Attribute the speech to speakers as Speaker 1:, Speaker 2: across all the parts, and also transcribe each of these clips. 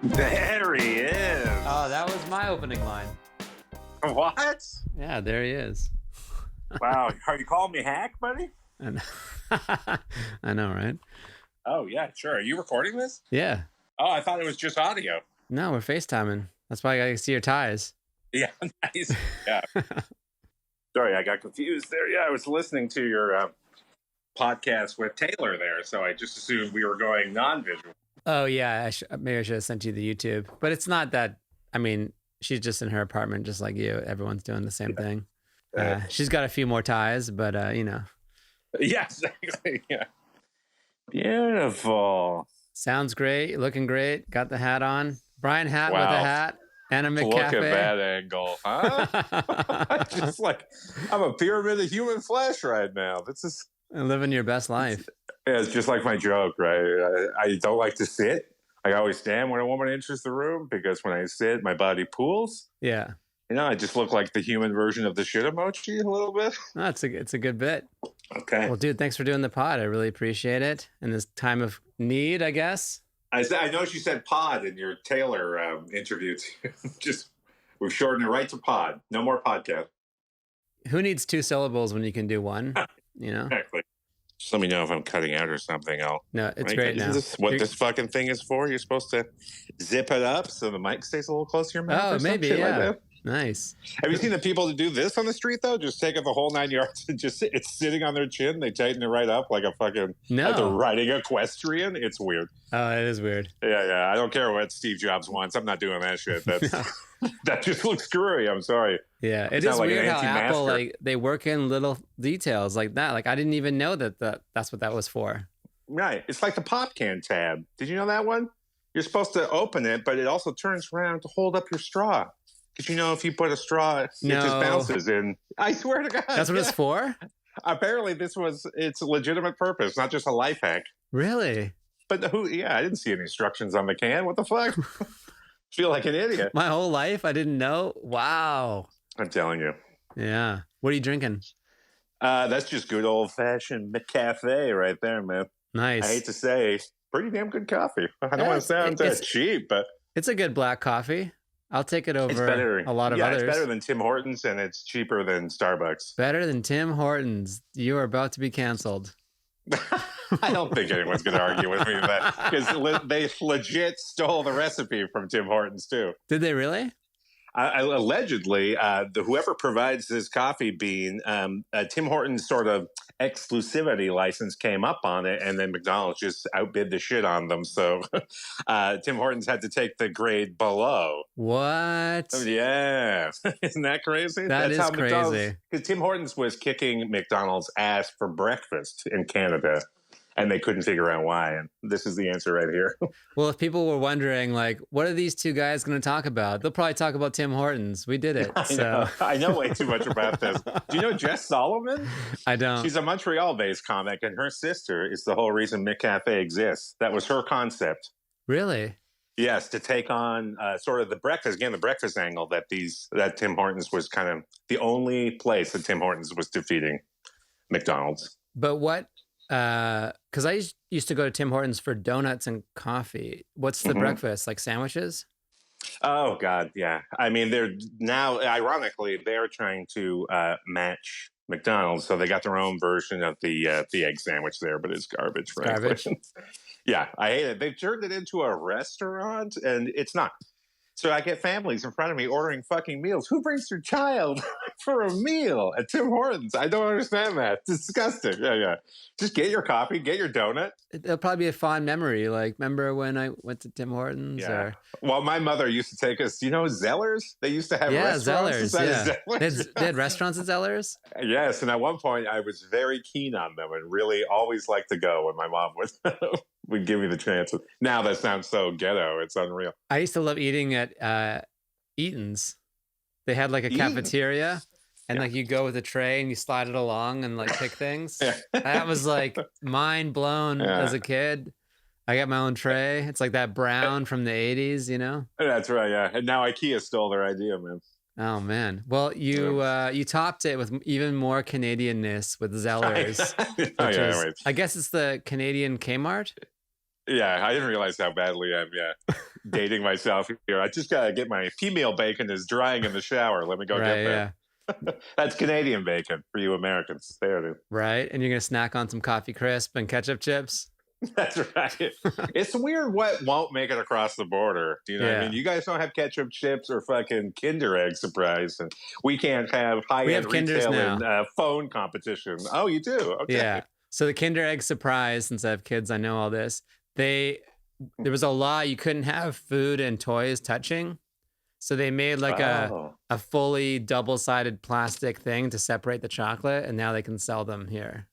Speaker 1: There he is.
Speaker 2: Oh, that was my opening line.
Speaker 1: What?
Speaker 2: Yeah, there he is.
Speaker 1: Wow. Are you calling me hack, buddy?
Speaker 2: And I know, right?
Speaker 1: Oh, yeah, sure. Are you recording this?
Speaker 2: Yeah.
Speaker 1: Oh, I thought it was just audio.
Speaker 2: No, we're FaceTiming. That's why I gotta see your ties.
Speaker 1: Yeah, nice. Yeah. Sorry, I got confused there. Yeah, I was listening to your podcast with Taylor there, so I just assumed we were going non-visual.
Speaker 2: Oh yeah, maybe I should have sent you the YouTube, but it's not that. I mean, she's just in her apartment, just like you. Everyone's doing the same thing. She's got a few more ties, but you know.
Speaker 1: Yeah, exactly. Yeah. Beautiful.
Speaker 2: Sounds great. Looking great. Got the hat on. Bryan Hatt with a hat and a McCafe.
Speaker 1: Look at that angle, huh? Just like I'm a pyramid of human flesh right now. This is
Speaker 2: living your best life.
Speaker 1: It's just like my joke, right? I don't like to sit. I always stand when a woman enters the room because when I sit, my body pools.
Speaker 2: Yeah.
Speaker 1: You know, I just look like the human version of the shit emoji a little bit.
Speaker 2: No, it's a good bit.
Speaker 1: Okay.
Speaker 2: Well, dude, thanks for doing the pod. I really appreciate it. In this time of need, I guess.
Speaker 1: I know you said pod in your Taylor interview. Just we've shortened it right to pod. No more podcast.
Speaker 2: Who needs 2 syllables when you can do one? You know?
Speaker 1: Exactly. Just let me know if I'm cutting out or something.
Speaker 2: No, it's great now.
Speaker 1: This this fucking thing is for? You're supposed to zip it up so the mic stays a little close to your mouth.
Speaker 2: Oh, maybe, yeah.
Speaker 1: Like
Speaker 2: Nice.
Speaker 1: Have you seen the people that do this on the street though? Just take it the whole 9 yards and just it's sitting on their chin. They tighten it right up like a fucking like they're riding equestrian. It's weird.
Speaker 2: Oh, it is weird.
Speaker 1: Yeah. I don't care what Steve Jobs wants. I'm not doing that shit. That's that just looks screwy. I'm sorry.
Speaker 2: Yeah, it is weird how Apple like they work in little details like that. Like I didn't even know that's what that was for.
Speaker 1: Right. It's like the pop can tab. Did you know that one? You're supposed to open it, but it also turns around to hold up your straw. Because you know, if you put a straw, it just bounces in. I swear to God.
Speaker 2: That's what it's for?
Speaker 1: Apparently, it's a legitimate purpose, not just a life hack.
Speaker 2: Really?
Speaker 1: But I didn't see any instructions on the can. What the fuck? Feel like an idiot.
Speaker 2: My whole life, I didn't know. Wow.
Speaker 1: I'm telling you.
Speaker 2: Yeah. What are you drinking?
Speaker 1: That's just good old-fashioned McCafe right there, man.
Speaker 2: Nice.
Speaker 1: I hate to say, pretty damn good coffee. I don't want to sound cheap, but...
Speaker 2: It's a good black coffee. I'll take it over a lot of others.
Speaker 1: It's better than Tim Hortons, and it's cheaper than Starbucks.
Speaker 2: Better than Tim Hortons. You are about to be canceled.
Speaker 1: I don't think anyone's going to argue with me that because they legit stole the recipe from Tim Hortons, too.
Speaker 2: Did they really?
Speaker 1: Allegedly, whoever provides this coffee bean, Tim Hortons sort of exclusivity license came up on it, and then McDonald's just outbid the shit on them. So Tim Hortons had to take the grade below.
Speaker 2: What?
Speaker 1: Yeah. Isn't that crazy?
Speaker 2: That's how crazy.
Speaker 1: Because Tim Hortons was kicking McDonald's ass for breakfast in Canada. And they couldn't figure out why. And this is the answer right here.
Speaker 2: Well, if people were wondering, like, what are these two guys going to talk about? They'll probably talk about Tim Hortons. We did it.
Speaker 1: I know way too much about this. Do you know Jess Solomon?
Speaker 2: I don't.
Speaker 1: She's a Montreal-based comic, and her sister is the whole reason McCafe exists. That was her concept.
Speaker 2: Really?
Speaker 1: Yes, to take on sort of the breakfast angle that Tim Hortons was kind of the only place that Tim Hortons was defeating McDonald's.
Speaker 2: But what... because I used to go to Tim Hortons for donuts and coffee. What's the breakfast? Like sandwiches? Oh,
Speaker 1: God, yeah. I mean, they're now, ironically, they're trying to match McDonald's. So they got their own version of the egg sandwich there, but it's garbage, frankly.
Speaker 2: Garbage?
Speaker 1: Yeah, I hate it. They've turned it into a restaurant, and it's not. So I get families in front of me ordering fucking meals. Who brings their child for a meal at Tim Hortons? I don't understand that. It's disgusting. Yeah. Just get your coffee, get your donut.
Speaker 2: It'll probably be a fond memory. Like, remember when I went to Tim Hortons?
Speaker 1: Yeah. Well, my mother used to take us, Zellers? They used to have restaurants.
Speaker 2: Zellers. They had restaurants at Zellers?
Speaker 1: Yes. And at one point, I was very keen on them and really always liked to go when my mom would give me the chance. Now that sounds so ghetto. It's unreal.
Speaker 2: I used to love eating at Eaton's. They had like a cafeteria. And like you go with a tray and you slide it along and like pick things. That was like mind blown as a kid. I got my own tray. It's like that brown from the 80s, That's right, yeah. And now IKEA stole their idea, man. Oh, man. Well, you topped it with even more Canadianness with Zellers. I guess it's the Canadian Kmart?
Speaker 1: Yeah, I didn't realize how badly dating myself here. I just gotta get my female bacon is drying in the shower. Let me go get that. Yeah. That's Canadian bacon for you Americans. There it is.
Speaker 2: Right, and you're gonna snack on some coffee crisp and ketchup chips.
Speaker 1: That's right. It's weird what won't make it across the border. Do you know what I mean? You guys don't have ketchup chips or fucking Kinder Egg Surprise, and we can't have high-end retail and phone competition. Oh, you do? Okay.
Speaker 2: Yeah. So the Kinder Egg Surprise, since I have kids, I know all this. There was a law you couldn't have food and toys touching. So they made like a fully double-sided plastic thing to separate the chocolate, and now they can sell them here.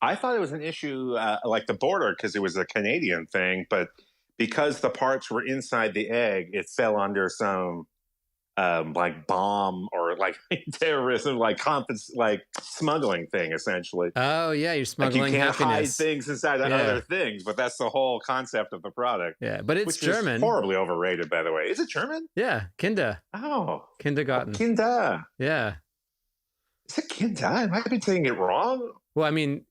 Speaker 1: I thought it was an issue like the border because it was a Canadian thing, but because the parts were inside the egg, it fell under some like bomb or like terrorism, like smuggling thing, essentially.
Speaker 2: Oh yeah, you're smuggling
Speaker 1: like you can't
Speaker 2: happiness.
Speaker 1: hide things inside other things, but that's the whole concept of the product.
Speaker 2: Yeah, but it's
Speaker 1: which
Speaker 2: German.
Speaker 1: Is horribly overrated, by the way. Is it German?
Speaker 2: Yeah, Kinder.
Speaker 1: Oh,
Speaker 2: kindergarten.
Speaker 1: Kinder.
Speaker 2: Yeah.
Speaker 1: Is it Kinder? I might be saying it wrong.
Speaker 2: Well, I mean.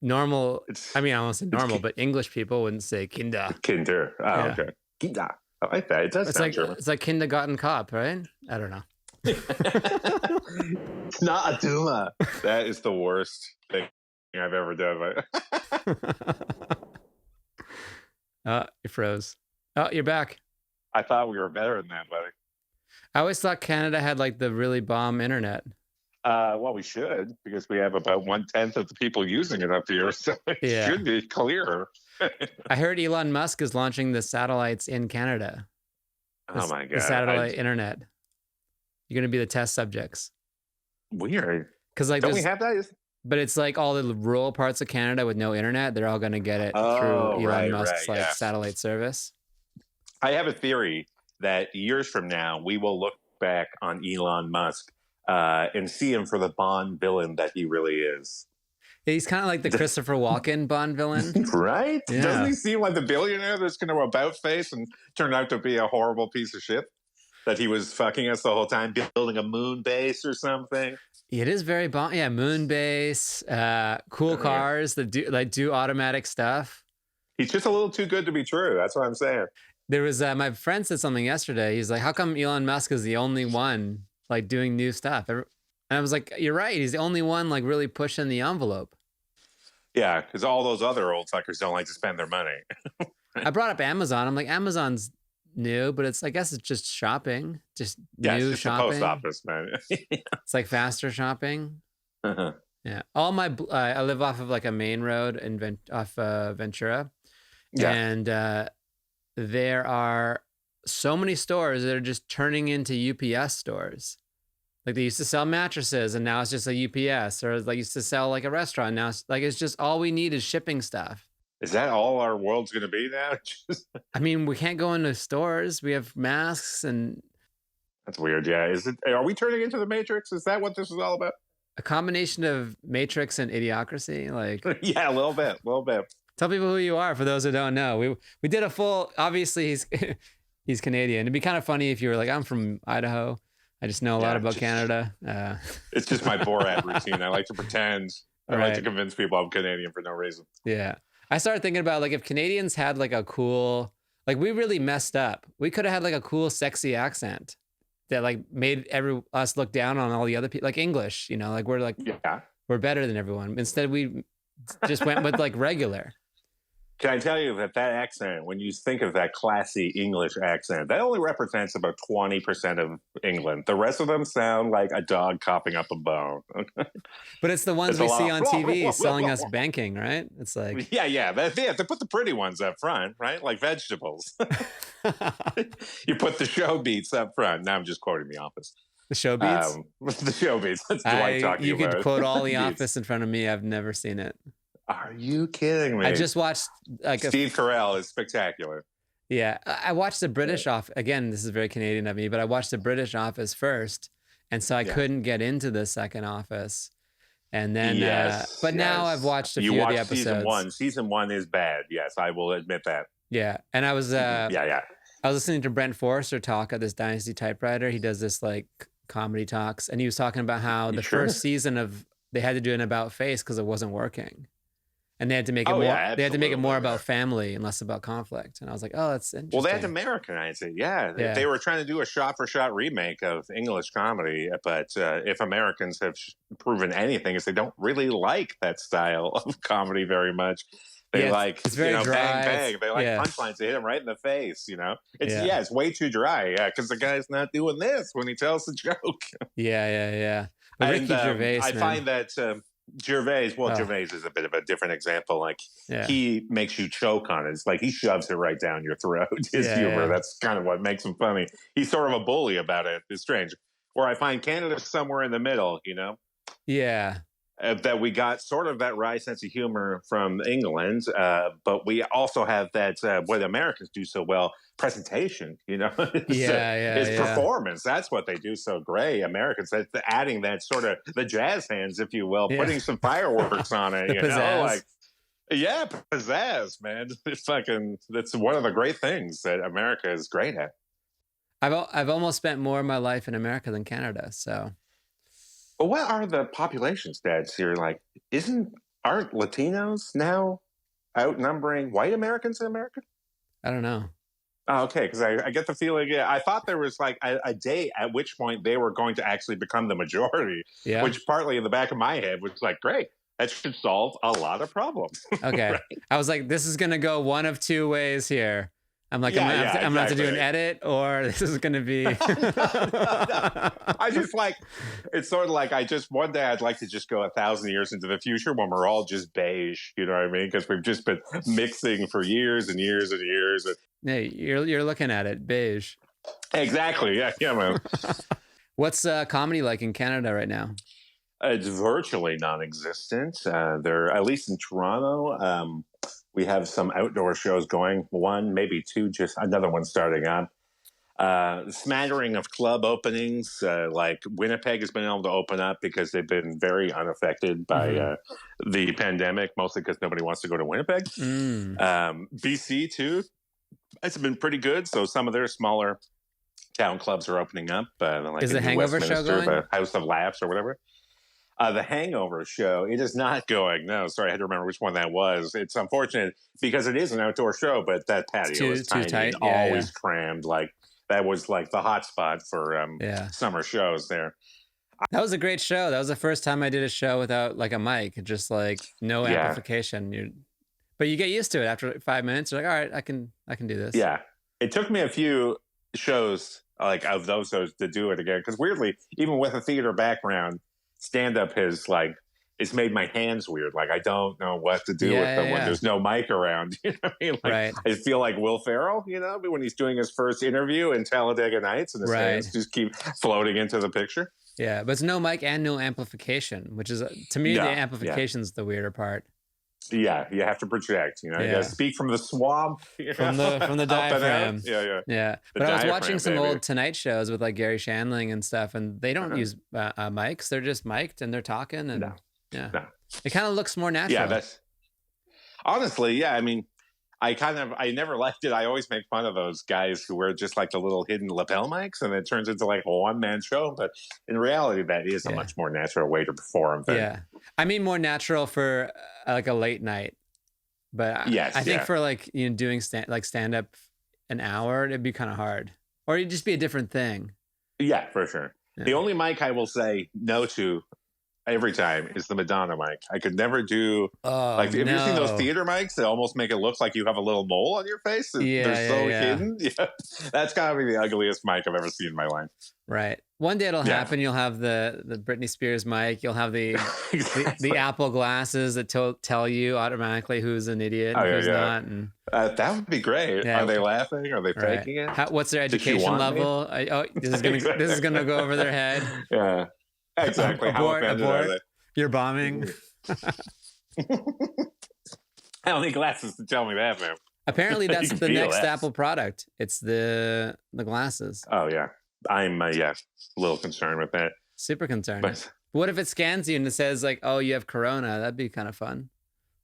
Speaker 2: Normal. I won't say normal, but English people wouldn't say Kinder.
Speaker 1: Kinder. Oh, yeah. Okay. Kinder. I like that. It does sound German.
Speaker 2: It's like kindergarten cop, right? I don't know.
Speaker 1: It's not a tumor. That is the worst thing I've ever done.
Speaker 2: You froze. Oh, you're back.
Speaker 1: I thought we were better than that, buddy.
Speaker 2: I always thought Canada had like the really bomb internet.
Speaker 1: Well, we should, because we have about 1/10 of the people using it up here, so it should be clearer.
Speaker 2: I heard Elon Musk is launching the satellites in Canada.
Speaker 1: Oh my God.
Speaker 2: The satellite internet. You're going to be the test subjects.
Speaker 1: Weird.
Speaker 2: Because like,
Speaker 1: don't we have that?
Speaker 2: But it's like all the rural parts of Canada with no internet. They're all going to get it through Elon Musk's satellite service.
Speaker 1: I have a theory that years from now, we will look back on Elon Musk and see him for the Bond villain that he really is.
Speaker 2: Yeah, he's kind of like the Christopher Walken Bond villain.
Speaker 1: Right?
Speaker 2: Yeah.
Speaker 1: Doesn't he seem like the billionaire that's going to about face and turn out to be a horrible piece of shit? That he was fucking us the whole time, building a moon base or something.
Speaker 2: It is very Bond. Yeah, moon base, cool cars that do automatic stuff.
Speaker 1: He's just a little too good to be true. That's what I'm saying.
Speaker 2: There was my friend said something yesterday. He's like, how come Elon Musk is the only one like doing new stuff? And I was like, you're right. He's the only one like really pushing the envelope.
Speaker 1: Yeah, because all those other old fuckers don't like to spend their money.
Speaker 2: I brought up Amazon. I'm like, Amazon's new, but I guess it's just shopping. Just new
Speaker 1: it's just
Speaker 2: shopping.
Speaker 1: The post office, man.
Speaker 2: It's like faster shopping.
Speaker 1: Uh-huh.
Speaker 2: Yeah. All my I live off of like a main road in off Ventura. Yeah. And there are so many stores that are just turning into UPS stores. Like they used to sell mattresses and now it's just a UPS, or they used to sell like a restaurant. Now it's just all we need is shipping stuff.
Speaker 1: Is that all our world's going to be now?
Speaker 2: I mean, we can't go into stores. We have masks and.
Speaker 1: That's weird. Yeah. Are we turning into the Matrix? Is that what this is all about?
Speaker 2: A combination of Matrix and Idiocracy. Like.
Speaker 1: Yeah, a little bit.
Speaker 2: Tell people who you are for those who don't know. We did a full, obviously he's Canadian. It'd be kind of funny if you were like, I'm from Idaho. I just know a lot about Canada.
Speaker 1: It's just my Borat routine. I like to pretend. I like to convince people I'm Canadian for no reason.
Speaker 2: Yeah. I started thinking about like if Canadians had like a cool, like we really messed up. We could have had like a cool, sexy accent that like made us look down on all the other people, like English, you know, like we're we're better than everyone. Instead, we just went with like regular.
Speaker 1: Can I tell you that accent, when you think of that classy English accent, that only represents about 20% of England. The rest of them sound like a dog coughing up a bone.
Speaker 2: But it's the ones we see on TV selling us banking, right? It's like...
Speaker 1: Yeah. They have to put the pretty ones up front, right? Like vegetables. You put the show beats up front. Now I'm just quoting The Office.
Speaker 2: The show beats?
Speaker 1: The show beats. That's Dwight talking
Speaker 2: you
Speaker 1: about.
Speaker 2: You could quote all The Office in front of me. I've never seen it.
Speaker 1: Are you kidding me?
Speaker 2: I just watched like
Speaker 1: Steve Carell is spectacular.
Speaker 2: Yeah, I watched the British Office. Again, this is very Canadian of me, but I watched the British Office first, and so I couldn't get into the second Office. And then, now I've watched a few of the episodes.
Speaker 1: Season one is bad. Yes, I will admit that.
Speaker 2: Yeah, and I was I was listening to Brent Forrester talk at this Dynasty Typewriter. He does this like comedy talks, and he was talking about how the first season of they had to do an about face because it wasn't working. And they had to make it
Speaker 1: Oh,
Speaker 2: more.
Speaker 1: yeah,
Speaker 2: They had to make it more
Speaker 1: absolutely.
Speaker 2: about family and less about conflict. And I was like, oh, that's interesting.
Speaker 1: Well, they had to Americanize it. Yeah.
Speaker 2: Yeah.
Speaker 1: They were trying to do a shot-for-shot remake of English comedy, but if Americans have proven anything, is they don't really like that style of comedy very much. They
Speaker 2: Yeah,
Speaker 1: like,
Speaker 2: it's very dry.
Speaker 1: bang, bang. They like
Speaker 2: Yeah.
Speaker 1: punchlines. They hit them right in the face, It's,
Speaker 2: Yeah.
Speaker 1: it's way too dry, because the guy's not doing this when he tells the joke.
Speaker 2: Yeah. But
Speaker 1: And
Speaker 2: Ricky Gervais,
Speaker 1: I
Speaker 2: man.
Speaker 1: find that Gervais,
Speaker 2: Oh.
Speaker 1: Gervais is a bit of a different example. Like,
Speaker 2: Yeah.
Speaker 1: he makes you choke on it. It's like he shoves it right down your throat. His
Speaker 2: Yeah,
Speaker 1: humor,
Speaker 2: yeah.
Speaker 1: that's kind of what makes him funny. He's sort of a bully about it. It's strange. Where I find Canada somewhere in the middle,
Speaker 2: Yeah.
Speaker 1: that we got sort of that wry sense of humor from England, but we also have that what Americans do so well, presentation. It's performance. That's what they do so great. Americans, that's adding that sort of the jazz hands, if you will, putting some fireworks on it. Pizzazz, man. That's one of the great things that America is great at.
Speaker 2: I've almost spent more of my life in America than Canada, so.
Speaker 1: But what are the population stats here? Like, aren't Latinos now outnumbering white Americans in America?
Speaker 2: I don't know.
Speaker 1: Oh, okay, because I get the feeling, I thought there was like a day at which point they were going to actually become the majority, which partly in the back of my head was like, great, that should solve a lot of problems.
Speaker 2: Okay. Right? I was like, this is going to go one of two ways here. I'm like, I'm going to have to do an edit, or this is going to be.
Speaker 1: No. I just it's sort of like one day I'd like to just go 1,000 years into the future when we're all just beige, you know what I mean? Because we've just been mixing for years and years and years.
Speaker 2: Hey, you're looking at it, beige.
Speaker 1: Exactly. Yeah, man.
Speaker 2: What's comedy like in Canada right now?
Speaker 1: It's virtually non-existent. There, at least in Toronto, we have some outdoor shows going. One, maybe two, just another one starting up. Smattering of club openings, like Winnipeg has been able to open up because they've been very unaffected by the pandemic, mostly because nobody wants to go to Winnipeg. BC too, it's been pretty good. So some of their smaller town clubs are opening up. Like
Speaker 2: is the Hangover show going?
Speaker 1: The House of Laughs or whatever. The Hangover show, it is not going. No, sorry, I had to remember which one that was. It's unfortunate because it is an outdoor show, but that patio is tiny, tight. Always crammed. Like, that was like the hot spot for summer shows there.
Speaker 2: That was a great show. That was the first time I did a show without like a mic, just like no amplification. But you get used to it after 5 minutes. You're like, all right, I can do this.
Speaker 1: Yeah, it took me a few shows like of those shows to do it again, because weirdly, even with a theater background, stand-up has it's made my hands weird. Like, I don't know what to do with them when there's no mic around. You know what I mean? Like, I feel like Will Ferrell, when he's doing his first interview in Talladega Nights, and his hands just keep floating into the picture.
Speaker 2: Yeah, but it's no mic and no amplification, which is, to me, the amplification's the weirder part.
Speaker 1: Yeah, you have to project. You got to speak from the swamp,
Speaker 2: from the diaphragm.
Speaker 1: Yeah.
Speaker 2: But I was watching some old Tonight shows with like Gary Shandling and stuff, and they don't use mics. They're just mic'd and they're talking, and it kind of looks more natural.
Speaker 1: Yeah, that's honestly, I mean, I never liked it. I always make fun of those guys who wear just like the little hidden lapel mics, and it turns into like a one-man show. But in reality, that is a much more natural way to perform.
Speaker 2: I mean, more natural for like a late night. But I think for like doing stand up an hour, it'd be kind of hard, or it'd just be a different thing.
Speaker 1: Yeah, for sure. Yeah. The only mic I will say no to every time is the Madonna mic. I could never do have you seen those theater mics that almost make it look like you have a little mole on your face? They're so hidden. Yeah. That's gotta be the ugliest mic I've ever seen in my life.
Speaker 2: Right. One day it'll happen. You'll have the Britney Spears mic. You'll have the the Apple glasses that tell you automatically who's an idiot and who's not. And
Speaker 1: that would be great. Yeah. Are they laughing? Are they faking it?
Speaker 2: What's their education level? This is gonna go over their head.
Speaker 1: Yeah. Exactly.
Speaker 2: Abort. You're bombing.
Speaker 1: I don't need glasses to tell me that, man.
Speaker 2: Apparently, that's the next Apple product. It's the glasses.
Speaker 1: Oh yeah, I'm a little concerned with that.
Speaker 2: Super concerned. But what if it scans you and it says like, "Oh, you have corona"? That'd be kind of fun.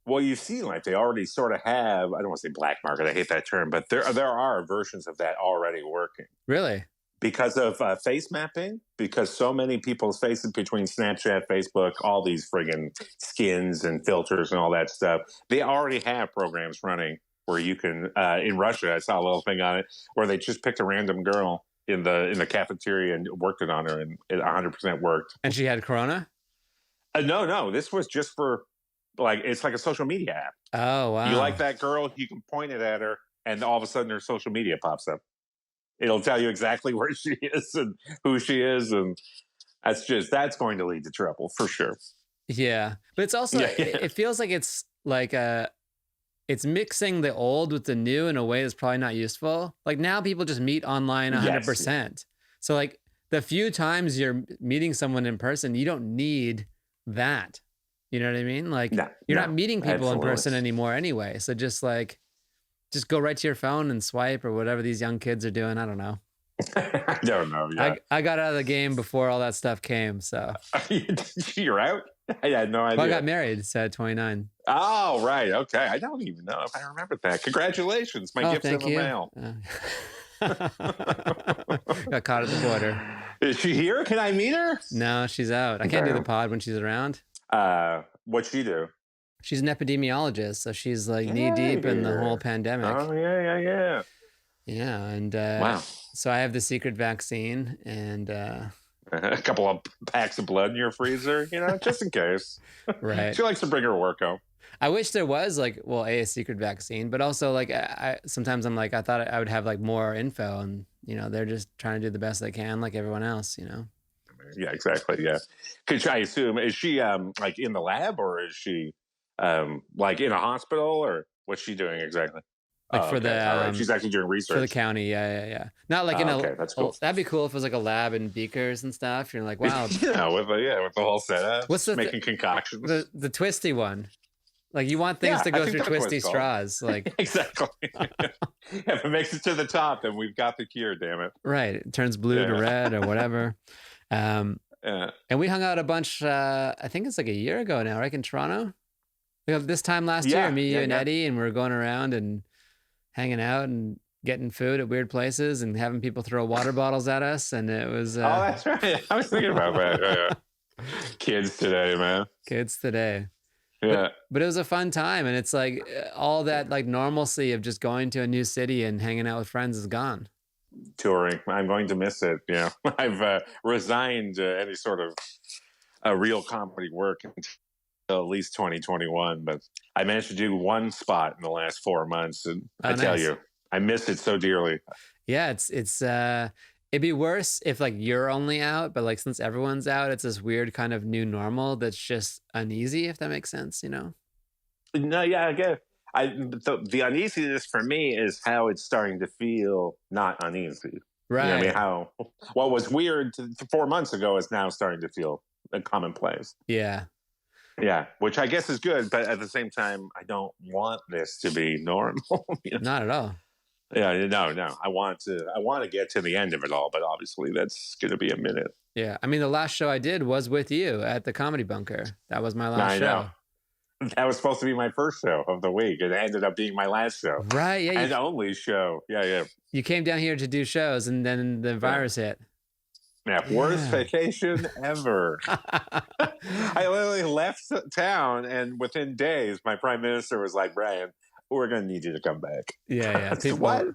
Speaker 1: Well, you see, like they already sort of have. I don't want to say black market. I hate that term, but there are versions of that already working.
Speaker 2: Really?
Speaker 1: because of face mapping, because so many people's faces between Snapchat, Facebook, all these friggin' skins and filters and all that stuff, they already have programs running where you can, in Russia, I saw a little thing on it where they just picked a random girl in the cafeteria and worked it on her, and it 100% worked.
Speaker 2: And she had corona?
Speaker 1: No, this was just for, like, it's like a social media app.
Speaker 2: Oh, wow.
Speaker 1: You like that girl, you can point it at her, and all of a sudden her social media pops up. It'll tell you exactly where she is and who she is, and that's going to lead to trouble for sure.
Speaker 2: Yeah, but it's also it feels like it's like it's mixing the old with the new in a way that's probably not useful. Like now people just meet online 100%. Yes. So like the few times you're meeting someone in person, you don't need that. You know what I mean? Like you're not meeting people in person anymore anyway. So just go right to your phone and swipe or whatever these young kids are doing. I don't know.
Speaker 1: I don't know. Yeah.
Speaker 2: I got out of the game before all that stuff came. So
Speaker 1: you're out? I had no idea.
Speaker 2: Well, I got married at 29.
Speaker 1: Oh, right. Okay. I don't even know if I remember that. Congratulations. My gift's in the mail.
Speaker 2: Got caught at the border.
Speaker 1: Is she here? Can I meet her?
Speaker 2: No, she's out. I can't do the pod when she's around.
Speaker 1: What'd she do?
Speaker 2: She's an epidemiologist, so she's like knee deep in the whole pandemic.
Speaker 1: Oh, yeah.
Speaker 2: Yeah, and wow. So I have the secret vaccine and a
Speaker 1: couple of packs of blood in your freezer, just in case.
Speaker 2: Right.
Speaker 1: She likes to bring her work home.
Speaker 2: I wish there was a secret vaccine, but also sometimes I'm like, I thought I would have like more info, and they're just trying to do the best they can, like everyone else,
Speaker 1: Yeah, exactly. Yeah. Could I assume, is she like in the lab, or is she like in a hospital, or what's she doing exactly?
Speaker 2: Like for the
Speaker 1: right. She's actually doing research
Speaker 2: for the county. Yeah. Not like
Speaker 1: that's cool.
Speaker 2: That'd be cool if it was like a lab and beakers and stuff. You're like, wow.
Speaker 1: with the whole setup. What's making concoctions?
Speaker 2: The twisty one. Like you want things to go through twisty straws. Like
Speaker 1: exactly. If it makes it to the top, then we've got the cure. Damn it.
Speaker 2: Right. It turns blue to red or whatever. And we hung out a bunch. I think it's like a year ago now, right? In Toronto. This time last year, me, you, and Eddie, and we were going around and hanging out and getting food at weird places and having people throw water bottles at us. And it was...
Speaker 1: oh, that's right. I was thinking about that. Yeah. Kids today, man.
Speaker 2: Kids today.
Speaker 1: Yeah.
Speaker 2: But it was a fun time. And it's like all that like normalcy of just going to a new city and hanging out with friends is gone.
Speaker 1: Touring. I'm going to miss it. I've resigned any sort of real comedy work at least 2021, but I managed to do one spot in the last 4 months, and I tell you, I miss it so dearly.
Speaker 2: Yeah, it's it'd be worse if like you're only out, but like since everyone's out, it's this weird kind of new normal that's just uneasy, if that makes sense,
Speaker 1: No, yeah, I get it. The uneasiness for me is how it's starting to feel not uneasy.
Speaker 2: Right.
Speaker 1: I mean, how what was weird 4 months ago is now starting to feel a commonplace.
Speaker 2: Yeah.
Speaker 1: Yeah, which I guess is good, but at the same time, I don't want this to be normal.
Speaker 2: Not at all.
Speaker 1: Yeah, no. I want to get to the end of it all, but obviously that's going to be a minute.
Speaker 2: Yeah, I mean, the last show I did was with you at the Comedy Bunker. That was my last show.
Speaker 1: Know. That was supposed to be my first show of the week. It ended up being my last show.
Speaker 2: Right, yeah.
Speaker 1: And only show. Yeah.
Speaker 2: You came down here to do shows, and then the virus hit.
Speaker 1: Yeah, worst vacation ever. I literally left town, and within days, my prime minister was like, "Brian, we're going to need you to come back."
Speaker 2: Yeah.
Speaker 1: People, what?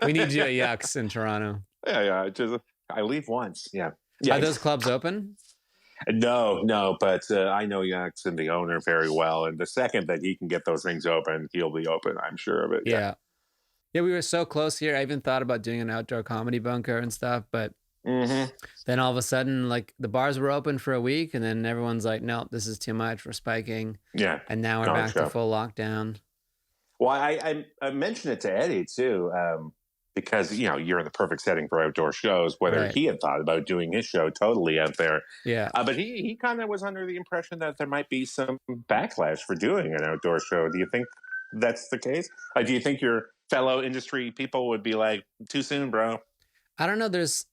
Speaker 2: We need you at Yucks in Toronto.
Speaker 1: Yeah. I leave once. Yeah.
Speaker 2: Are those clubs open?
Speaker 1: No, but I know Yucks and the owner very well, and the second that he can get those things open, he'll be open. I'm sure of it.
Speaker 2: Yeah, we were so close here. I even thought about doing an outdoor comedy bunker and stuff, but.
Speaker 1: Mm-hmm.
Speaker 2: Then all of a sudden, like the bars were open for a week, and then everyone's like, "No, this is too much. We're spiking."
Speaker 1: Yeah,
Speaker 2: and now we're back to full lockdown.
Speaker 1: Well, I mentioned it to Eddie too, because you're in the perfect setting for outdoor shows. Whether he had thought about doing his show totally out there, but he kind of was under the impression that there might be some backlash for doing an outdoor show. Do you think that's the case? Do you think your fellow industry people would be like, "Too soon, bro"?
Speaker 2: I don't know. There's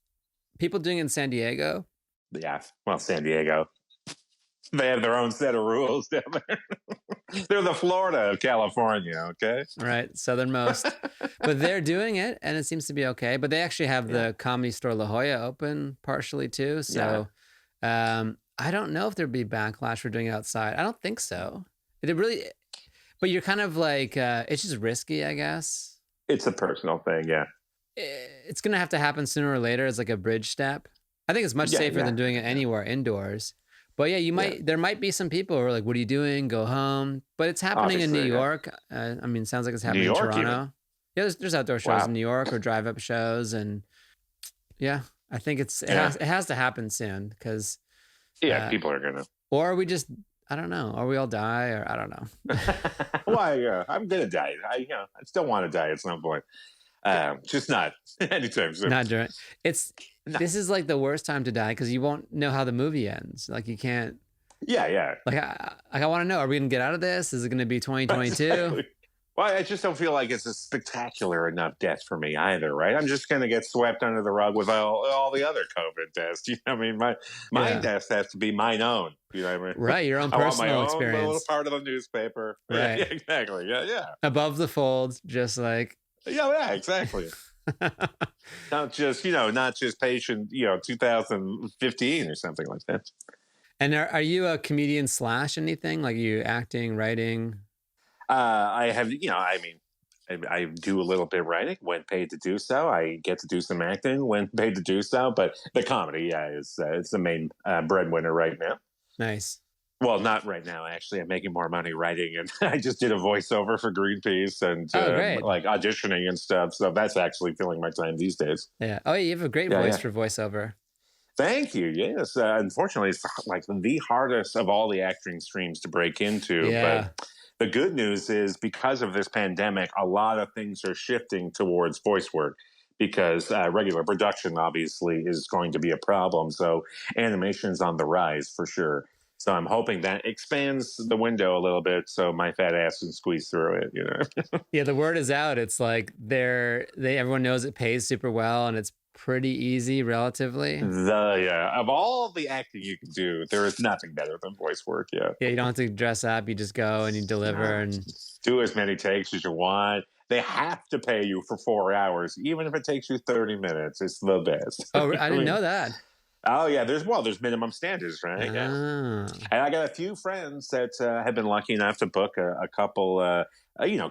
Speaker 2: people doing it in San Diego.
Speaker 1: Yeah, well, San Diego. They have their own set of rules down there. They're the Florida of California, okay?
Speaker 2: Right, southernmost. But they're doing it, and it seems to be okay. But they actually have the Comedy Store La Jolla open partially too. So I don't know if there'd be backlash for doing it outside. I don't think so. It really, but you're kind of like, it's just risky, I guess.
Speaker 1: It's a personal thing, yeah.
Speaker 2: It's going to have to happen sooner or later as like a bridge step. I think it's much safer than doing it anywhere indoors. But yeah, there might be some people who are like, what are you doing? Go home. But it's happening in New York. I mean, it sounds like it's happening in Toronto. Even? Yeah, there's outdoor shows in New York or drive-up shows. And yeah, I think it has to happen soon because...
Speaker 1: Yeah, people are going to.
Speaker 2: Or we just, I don't know. Or we all die or I don't know.
Speaker 1: Well, I'm going to die. I still want to die at some point. Just not anytime soon.
Speaker 2: Not during. This is like the worst time to die because you won't know how the movie ends. Like you can't.
Speaker 1: Yeah.
Speaker 2: Like I want to know: are we gonna get out of this? Is it gonna be 2022?
Speaker 1: Exactly. Well, I just don't feel like it's a spectacular enough death for me either, right? I'm just gonna get swept under the rug with all the other COVID deaths. You know what I mean? My death has to be mine own. You know what I mean?
Speaker 2: Right, your own personal experience.
Speaker 1: Little part of the newspaper.
Speaker 2: Right.
Speaker 1: Yeah, exactly. Yeah.
Speaker 2: Above the fold, just like.
Speaker 1: Yeah, exactly. not just patient, 2015 or something like that.
Speaker 2: And are you a comedian / anything? Like you acting, writing?
Speaker 1: I have, I do a little bit of writing when paid to do so. I get to do some acting when paid to do so. But the comedy, is it's the main breadwinner right now.
Speaker 2: Nice.
Speaker 1: Well, not right now, actually. I'm making more money writing, and I just did a voiceover for Greenpeace and like auditioning and stuff. So that's actually filling my time these days.
Speaker 2: Yeah. Oh, you have a great voice for voiceover.
Speaker 1: Thank you. Yes. Unfortunately, it's like the hardest of all the acting streams to break into.
Speaker 2: Yeah.
Speaker 1: But the good news is because of this pandemic, a lot of things are shifting towards voice work because regular production obviously is going to be a problem. So animation is on the rise for sure. So I'm hoping that expands the window a little bit so my fat ass can squeeze through it,
Speaker 2: Yeah, the word is out. It's like everyone knows it pays super well and it's pretty easy relatively.
Speaker 1: Of all the acting you can do, there is nothing better than voice work. Yeah,
Speaker 2: you don't have to dress up. You just go and you deliver and
Speaker 1: do as many takes as you want. They have to pay you for 4 hours, even if it takes you 30 minutes. It's the best.
Speaker 2: Oh, I didn't know that.
Speaker 1: Oh yeah, there's minimum standards, right? Yeah, and I got a few friends that have been lucky enough to book a couple,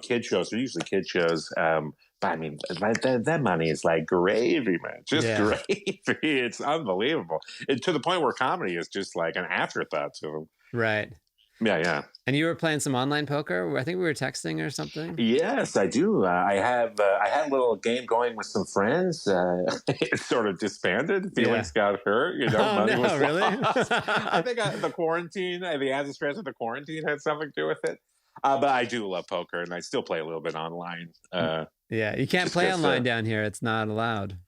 Speaker 1: kid shows. They're usually kid shows, but I mean, that money is like gravy, man. Just gravy. It's unbelievable. To the point where comedy is just like an afterthought to them.
Speaker 2: Right.
Speaker 1: Yeah.
Speaker 2: And you were playing some online poker? I think we were texting or something.
Speaker 1: Yes, I do. I had a little game going with some friends. It sort of disbanded. Feelings got hurt. Money was
Speaker 2: really?
Speaker 1: I think the quarantine, the added stress of the quarantine had something to do with it. But I do love poker, and I still play a little bit online.
Speaker 2: You can't play online down here. It's not allowed.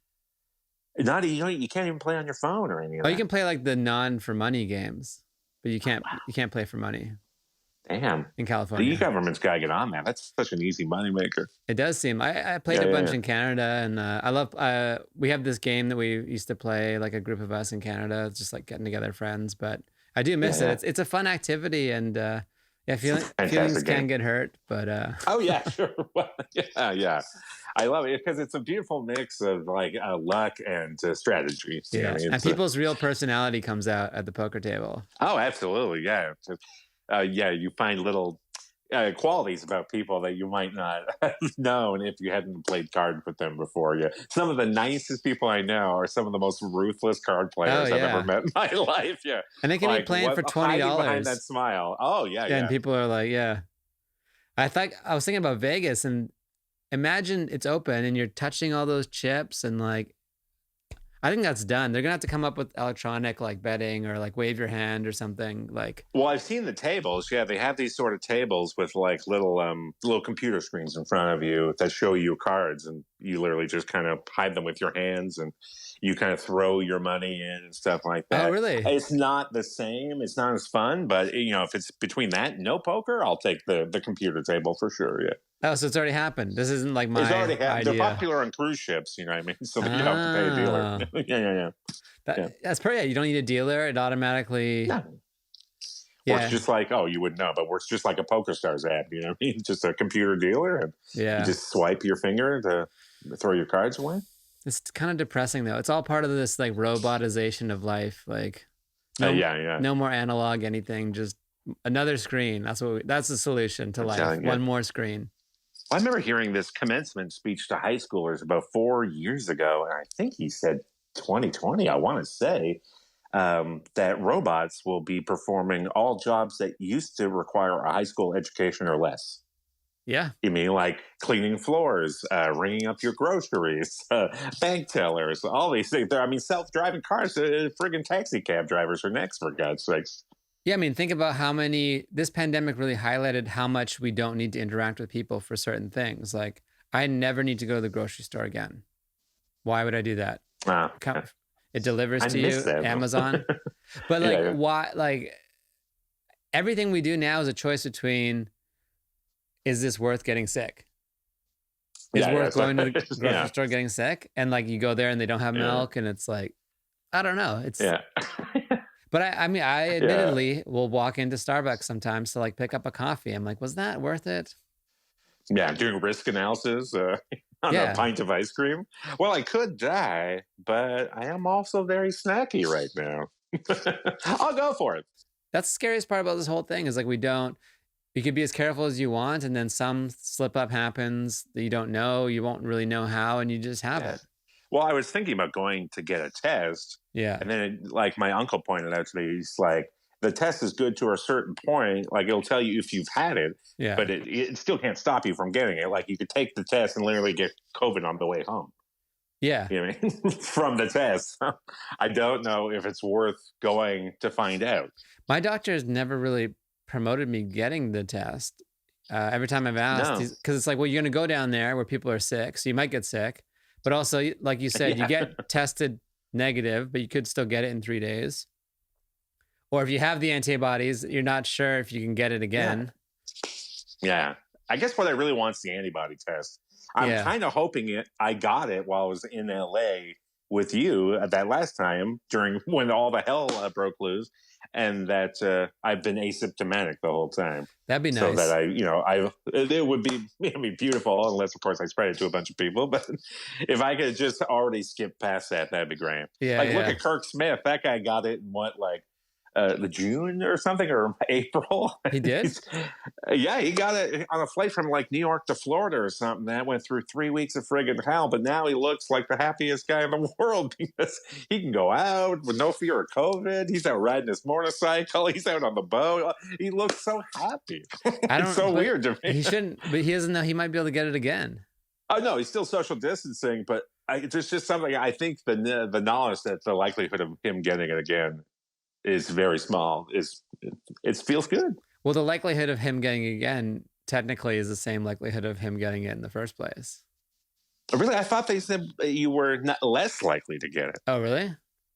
Speaker 1: You can't even play on your phone or anything.
Speaker 2: Oh, you can play like the non-for-money games. But you can't play for money.
Speaker 1: Damn.
Speaker 2: In California.
Speaker 1: The government's got to get on that. That's such an easy moneymaker.
Speaker 2: It does seem. I played a bunch in Canada, and I love, we have this game that we used to play, like a group of us in Canada, just like getting together friends, but I do miss it. It's a fun activity, and feelings can get hurt, but...
Speaker 1: Oh, yeah, sure. Well, yeah. I love it because it's a beautiful mix of like luck and strategy.
Speaker 2: Yeah, and people's real personality comes out at the poker table.
Speaker 1: Oh, absolutely, yeah. You find little qualities about people that you might not have known if you hadn't played cards with them before. Yeah, some of the nicest people I know are some of the most ruthless card players I've ever met in my life. Yeah,
Speaker 2: and they can be playing for $20
Speaker 1: behind that smile. Oh yeah.
Speaker 2: And people are like, I was thinking about Vegas and. Imagine it's open and you're touching all those chips and like, I think that's done. They're gonna have to come up with electronic like betting or like wave your hand or something like.
Speaker 1: Well, I've seen the tables. Yeah, they have these sort of tables with like little computer screens in front of you that show you cards, and you literally just kind of hide them with your hands and you kind of throw your money in and stuff like that.
Speaker 2: Oh, really?
Speaker 1: It's not the same. It's not as fun, but if it's between that and no poker, I'll take the computer table for sure. Yeah.
Speaker 2: Oh, so it's already happened. This isn't like my idea.
Speaker 1: They're popular on cruise ships, you know what I mean? So you don't have to pay a dealer. Yeah.
Speaker 2: That's pretty. You don't need a dealer. It automatically.
Speaker 1: No. Works just like, you wouldn't know, but works just like a PokerStars app. You know what I mean? Just a computer dealer, and you just swipe your finger to throw your cards away.
Speaker 2: It's kind of depressing though. It's all part of this like robotization of life. Like, no more analog anything. Just another screen. That's the solution to life. One more screen.
Speaker 1: I remember hearing this commencement speech to high schoolers about 4 years ago, and I think he said 2020. I want to say that robots will be performing all jobs that used to require a high school education or less.
Speaker 2: Yeah.
Speaker 1: You mean like cleaning floors, ringing up your groceries, bank tellers, all these things. I mean, self-driving cars, friggin' taxi cab drivers are next, for God's sakes.
Speaker 2: Yeah, I mean, think about this pandemic really highlighted how much we don't need to interact with people for certain things. Like, I never need to go to the grocery store again. Why would I do that? It delivers to you, Amazon. But why? Like, everything we do now is a choice between, is this worth getting sick? Is it worth going to the grocery store getting sick? And like, you go there and they don't have milk, and it's like, I don't know. It's But I mean, I admittedly will walk into Starbucks sometimes to like pick up a coffee. I'm like, was that worth it?
Speaker 1: Yeah, doing risk analysis on a pint of ice cream. Well, I could die, but I am also very snacky right now. I'll go for it.
Speaker 2: That's the scariest part about this whole thing is like you could be as careful as you want, and then some slip up happens that you don't know, you won't really know how, and you just have it.
Speaker 1: Well, I was thinking about going to get a test.
Speaker 2: Yeah.
Speaker 1: And then, like, my uncle pointed out to me, he's like, the test is good to a certain point. Like, it'll tell you if you've had it, but it still can't stop you from getting it. Like, you could take the test and literally get COVID on the way home.
Speaker 2: Yeah.
Speaker 1: You know what I mean? From the test. I don't know if it's worth going to find out.
Speaker 2: My doctor has never really promoted me getting the test. Every time I've asked, because it's like, well, you're going to go down there where people are sick, so you might get sick. But also, like you said, you get tested negative, but you could still get it in 3 days. Or if you have the antibodies, you're not sure if you can get it again.
Speaker 1: Yeah. I guess what I really want is the antibody test. I'm kind of hoping I got it while I was in LA with you at that last time when all the hell broke loose, and that I've been asymptomatic the whole time.
Speaker 2: That'd be nice.
Speaker 1: So that it would be beautiful, unless of course I spread it to a bunch of people. But if I could just already skip past that'd be great.
Speaker 2: Yeah,
Speaker 1: look at Kirk Smith. That guy got it in the June or something, or April.
Speaker 2: He did?
Speaker 1: He got it on a flight from like New York to Florida or something. That went through 3 weeks of friggin' hell, but now he looks like the happiest guy in the world because he can go out with no fear of COVID. He's out riding his motorcycle. He's out on the boat. He looks so happy. It's so weird to me.
Speaker 2: He shouldn't, but he doesn't know. He might be able to get it again.
Speaker 1: Oh, no, he's still social distancing, but there's just something. I think the knowledge that the likelihood of him getting it again is very small. It feels good.
Speaker 2: Well, the likelihood of him getting it again technically is the same likelihood of him getting it in the first place.
Speaker 1: Really? I thought they said you were not less likely to get it.
Speaker 2: Oh, really?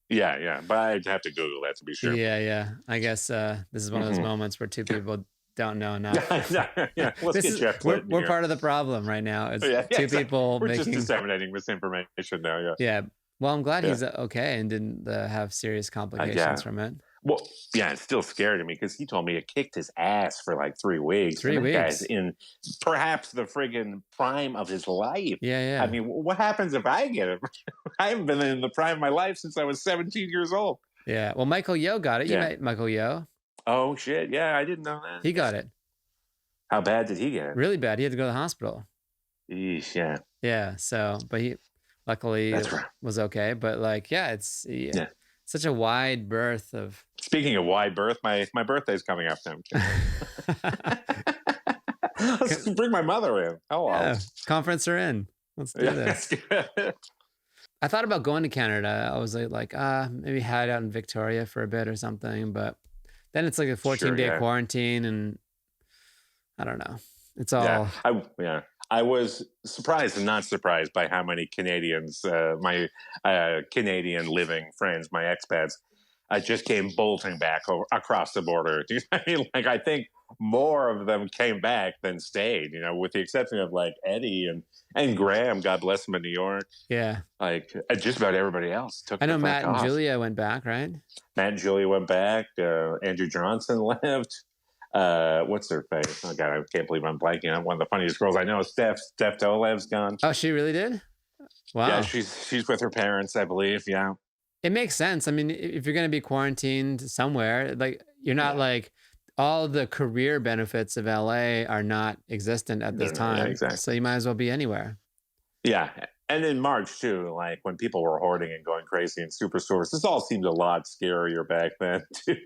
Speaker 1: Yeah. But I'd have to Google that to be sure.
Speaker 2: Yeah. I guess this is one of those moments where two people don't know enough. We're part of the problem right now. It's two people
Speaker 1: we're just disseminating misinformation now.
Speaker 2: Yeah. Well, I'm glad he's okay and didn't have serious complications from it.
Speaker 1: Well, it's still scary to me because he told me it kicked his ass for like 3 weeks.
Speaker 2: 3 weeks.
Speaker 1: Guy's in perhaps the friggin' prime of his life.
Speaker 2: Yeah.
Speaker 1: I mean, what happens if I get it? I haven't been in the prime of my life since I was 17 years old.
Speaker 2: Yeah. Well, Michael Yo got it. You met Michael Yo.
Speaker 1: Oh, shit. Yeah, I didn't know that.
Speaker 2: He got it.
Speaker 1: How bad did he get it?
Speaker 2: Really bad. He had to go to the hospital.
Speaker 1: Eesh, yeah.
Speaker 2: Yeah. So, but he luckily was okay. But like, it's such a wide berth of.
Speaker 1: Speaking of wide berth, my birthday's coming up now. Let's bring my mother in. Hello.
Speaker 2: Conference are in. Let's do this. I thought about going to Canada. I was like, maybe hide out in Victoria for a bit or something. But then it's like a 14-day quarantine, and I don't know. It's all. I was surprised and not surprised by how many Canadians, my Canadian living friends, my expats, just came bolting back across the border. I mean, like, I think
Speaker 1: more of them came back than stayed, with the exception of like Eddie and Graham, God bless him, in New York.
Speaker 2: Yeah.
Speaker 1: Like just about everybody else took
Speaker 2: I know
Speaker 1: the fuck
Speaker 2: Matt and
Speaker 1: off.
Speaker 2: Julia went back, right?
Speaker 1: Matt and Julia went back. Andrew Johnson left. What's her face? Oh God, I can't believe I'm blanking on one of the funniest girls I know. Steph Dolev's gone.
Speaker 2: Oh, she really did? Wow.
Speaker 1: Yeah, she's with her parents, I believe. Yeah.
Speaker 2: It makes sense. I mean, if you're going to be quarantined somewhere, like you're not like all the career benefits of LA are not existent at this time.
Speaker 1: Yeah, exactly.
Speaker 2: So you might as well be anywhere.
Speaker 1: Yeah. And in March too, like when people were hoarding and going crazy in superstores, this all seemed a lot scarier back then too.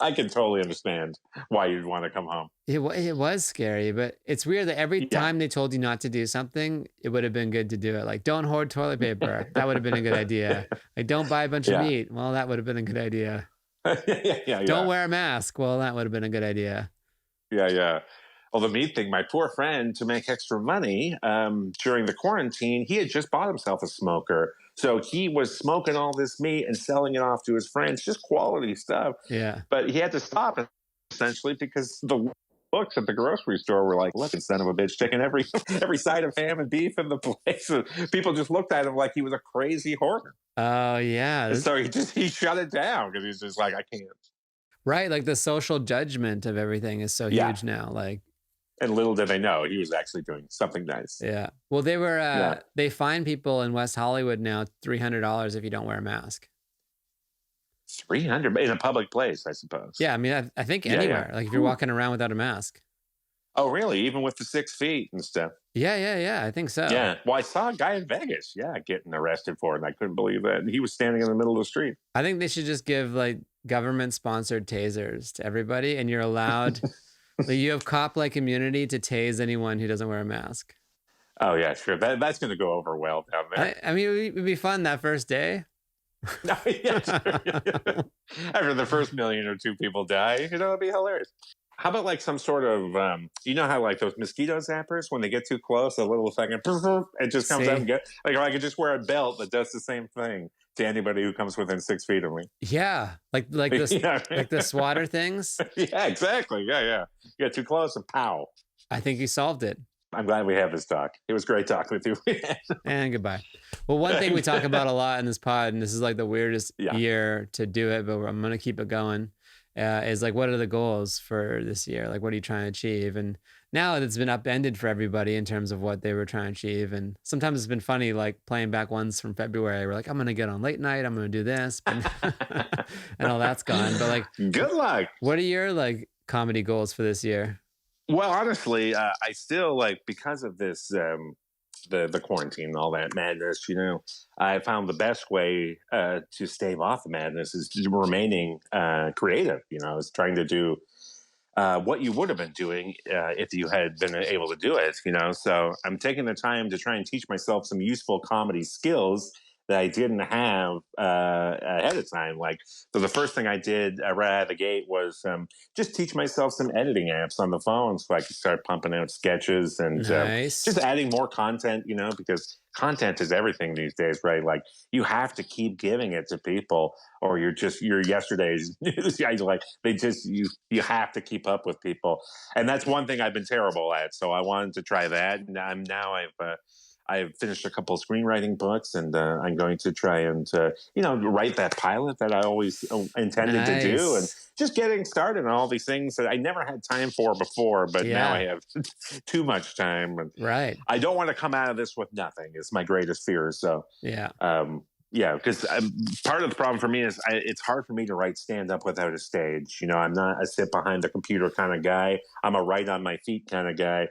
Speaker 1: I can totally understand why you'd want to come home.
Speaker 2: It was scary, but it's weird that every time they told you not to do something, it would have been good to do it. Like, don't hoard toilet paper. That would have been a good idea. Like, don't buy a bunch of meat. Well, that would have been a good idea. Don't wear a mask. Well, that would have been a good idea.
Speaker 1: Yeah. Well, the meat thing, my poor friend, to make extra money during the quarantine, he had just bought himself a smoker. So he was smoking all this meat and selling it off to his friends, just quality stuff.
Speaker 2: Yeah.
Speaker 1: But he had to stop it, essentially, because the looks at the grocery store were like, look, son of a bitch, sticking every side of ham and beef in the place. And people just looked at him like he was a crazy hoarder.
Speaker 2: Oh, yeah.
Speaker 1: And so he shut it down because he's just like, I can't.
Speaker 2: Right. Like the social judgment of everything is so huge now. Like,
Speaker 1: and little did they know he was actually doing something nice.
Speaker 2: Yeah. Well, they fine people in West Hollywood now $300 if you don't wear a mask.
Speaker 1: $300 in a public place, I suppose.
Speaker 2: Yeah, I mean, I think anywhere. Like if you're walking around without a mask.
Speaker 1: Oh, really? Even with the 6 feet and stuff?
Speaker 2: Yeah. I think so.
Speaker 1: Yeah. Well, I saw a guy in Vegas, getting arrested for it, and I couldn't believe that. He was standing in the middle of the street.
Speaker 2: I think they should just give like government-sponsored tasers to everybody, and you're allowed... Like you have cop-like immunity to tase anyone who doesn't wear a mask.
Speaker 1: Oh, yeah, sure. That's going to go over well down there.
Speaker 2: I mean, it would be fun that first day.
Speaker 1: Yeah, sure. After the first 1 million or 2 people die, it'd be hilarious. How about like some sort of, how like those mosquito zappers, when they get too close, a little second, it just comes out and like I could just wear a belt that does the same thing to anybody who comes within 6 feet of me.
Speaker 2: Yeah, like this, like the swatter things.
Speaker 1: Yeah, exactly. Yeah. You get too close and pow.
Speaker 2: I think you solved it.
Speaker 1: I'm glad we have this talk. It was great talking with you.
Speaker 2: And goodbye. Well, one thing we talk about a lot in this pod, and this is like the weirdest year to do it, but I'm going to keep it going, is like, what are the goals for this year? Like, what are you trying to achieve? And now it's been upended for everybody in terms of what they were trying to achieve. And sometimes it's been funny, like playing back ones from February. We're like, I'm going to get on late night. I'm going to do this. And all that's gone. But like,
Speaker 1: good luck.
Speaker 2: What are your like comedy goals for this year?
Speaker 1: Well, honestly, I still because of this, the quarantine and all that madness, I found the best way to stave off the madness is remaining creative. Is trying to do what you would have been doing if you had been able to do it, So I'm taking the time to try and teach myself some useful comedy skills that I didn't have ahead of time. So the first thing I did right out of the gate was just teach myself some editing apps on the phone so I could start pumping out sketches and just adding more content, because content is everything these days, right? Like you have to keep giving it to people or you're yesterday's news. You have to keep up with people. And that's one thing I've been terrible at. So I wanted to try that. And I've finished a couple of screenwriting books, and I'm going to try and, write that pilot that I always intended to do, and just getting started on all these things that I never had time for before, but now I have too much time. And
Speaker 2: right. I
Speaker 1: don't want to come out of this with nothing. It's my greatest fear. So, because part of the problem for me is it's hard for me to write stand-up without a stage. I'm not a sit behind the computer kind of guy. I'm a write on my feet kind of guy.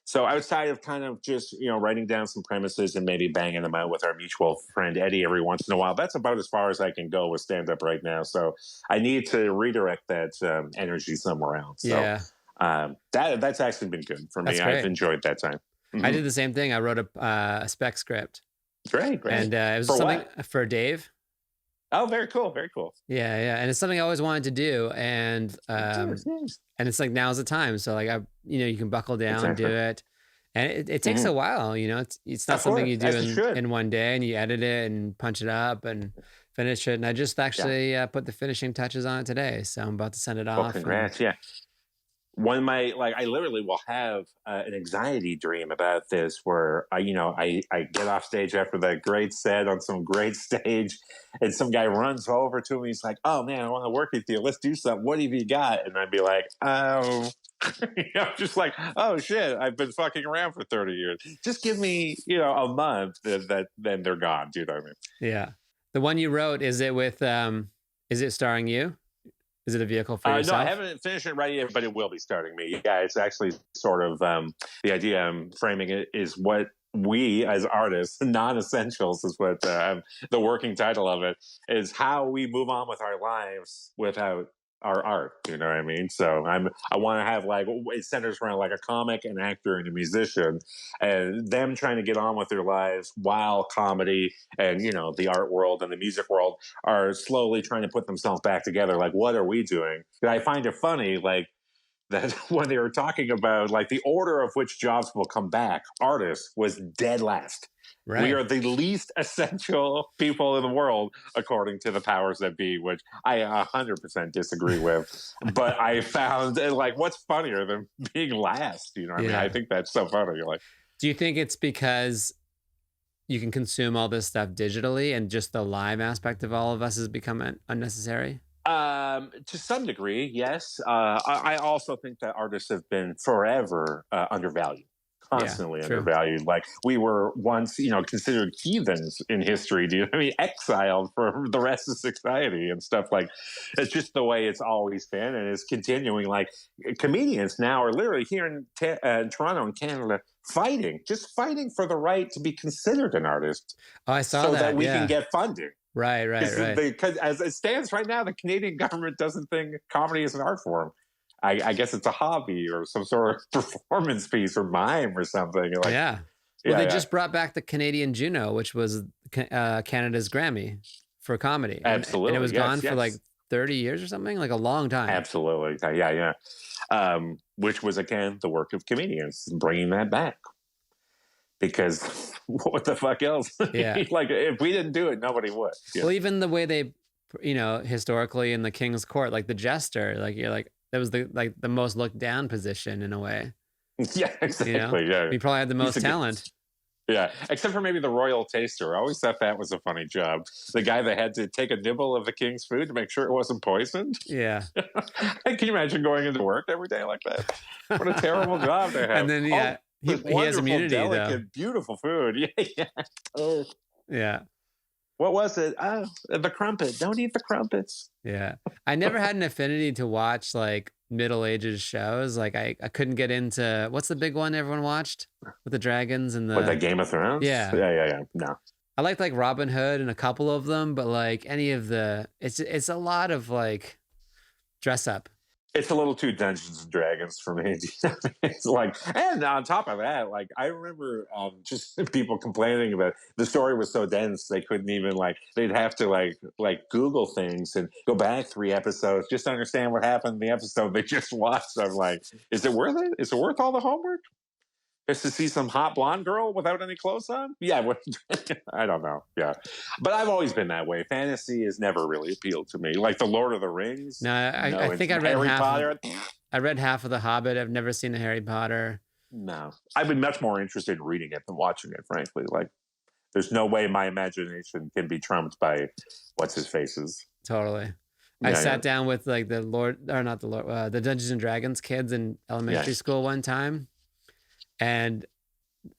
Speaker 1: So outside of kind of just, writing down some premises and maybe banging them out with our mutual friend Eddie every once in a while, that's about as far as I can go with stand-up right now. So I need to redirect that energy somewhere else. So that's actually been good for me. I've enjoyed that time. Mm-hmm.
Speaker 2: I did the same thing. I wrote a spec script.
Speaker 1: Great.
Speaker 2: And it was something for Dave.
Speaker 1: Oh, very cool. Very cool.
Speaker 2: Yeah. And it's something I always wanted to do. And and it's like, now's the time. So like, you can buckle down and do it. And it takes a while, it's not something you do in one day, and you edit it and punch it up and finish it. And I just actually put the finishing touches on it today. So I'm about to send it off.
Speaker 1: Congrats. One of my, like, I literally will have an anxiety dream about this where I get off stage after that great set on some great stage, and some guy runs over to me. He's like, "Oh man, I want to work with you. Let's do something. What have you got?" And I'd be like, "Oh." Just like, oh shit, I've been fucking around for 30 years. Just give me, a month, that then they're gone. Do you know what I mean?
Speaker 2: Yeah. The one you wrote, is it starring you? Is it a vehicle for yourself?
Speaker 1: No, I haven't finished it right yet, but it will be starting me. Yeah, it's actually sort of the idea I'm framing it is what we as artists, non-essentials is what the working title of it is, how we move on with our lives without our art. You know what I mean? So I want to have, like, it centers around like a comic, an actor, and a musician, and them trying to get on with their lives while comedy and the art world and the music world are slowly trying to put themselves back together. Like, what are we doing? And I find it funny, like, that when they were talking about, like, the order of which jobs will come back, artists was dead last. Right. We are the least essential people in the world, according to the powers that be, which I 100% disagree with. But I found, like, what's funnier than being last? You know what I mean? I think that's so funny. Like,
Speaker 2: do you think it's because you can consume all this stuff digitally and just the live aspect of all of us has become unnecessary?
Speaker 1: To some degree, yes. I also think that artists have been forever undervalued. Constantly undervalued. Like, we were once, considered heathens in history. Do you know what I mean? Exiled from the rest of society and stuff. Like, it's just the way it's always been, and it's continuing. Like, comedians now are literally here in Toronto and Canada fighting for the right to be considered an artist.
Speaker 2: Oh, I saw
Speaker 1: so
Speaker 2: that.
Speaker 1: that we can get funding.
Speaker 2: Right.
Speaker 1: Because as it stands right now, the Canadian government doesn't think comedy is an art form. I guess it's a hobby or some sort of performance piece or mime or something. Like,
Speaker 2: Well, they just brought back the Canadian Juno, which was Canada's Grammy for comedy.
Speaker 1: Absolutely.
Speaker 2: And it was gone for like 30 years or something, like a long time.
Speaker 1: Absolutely. Yeah. Which was, again, the work of comedians, bringing that back. Because what the fuck else?
Speaker 2: Yeah.
Speaker 1: Like, if we didn't do it, nobody would.
Speaker 2: Yeah. Well, even the way they, historically in the King's Court, like the jester, like, you're like, that was the most looked down position in a way.
Speaker 1: Yeah, exactly. Yeah.
Speaker 2: He probably had the most talent.
Speaker 1: Yeah, except for maybe the royal taster. I always thought that was a funny job. The guy that had to take a nibble of the king's food to make sure it wasn't poisoned.
Speaker 2: Yeah.
Speaker 1: Can you imagine going into work every day like that? What a terrible job to have.
Speaker 2: And then, he has immunity,
Speaker 1: delicate,
Speaker 2: though.
Speaker 1: Beautiful food. Yeah. Oh.
Speaker 2: Yeah.
Speaker 1: What was it? Oh, the crumpet. Don't eat the crumpets.
Speaker 2: Yeah. I never had an affinity to watch, like, Middle Ages shows. Like, I couldn't get into, what's the big one everyone watched with the dragons and the...
Speaker 1: What, that Game of Thrones?
Speaker 2: Yeah.
Speaker 1: Yeah. No.
Speaker 2: I liked, like, Robin Hood and a couple of them, but, like, any of the... It's a lot of, like, dress up.
Speaker 1: It's a little too Dungeons and Dragons for me. It's like, and on top of that, like, I remember just people complaining about the story was so dense they couldn't even, like, they'd have to like Google things and go back 3 episodes just to understand what happened in the episode they just watched. I'm like, is it worth it? Is it worth all the homework? Just to see some hot blonde girl without any clothes on? Yeah, I don't know. Yeah. But I've always been that way. Fantasy has never really appealed to me. Like the Lord of the Rings.
Speaker 2: No, I think I read
Speaker 1: Harry Potter.
Speaker 2: I read half of The Hobbit. I've never seen a Harry Potter.
Speaker 1: No. I've been much more interested in reading it than watching it, frankly. Like, there's no way my imagination can be trumped by what's-his-faces.
Speaker 2: Totally. I sat down with, like, the Dungeons and Dragons kids in elementary school one time. And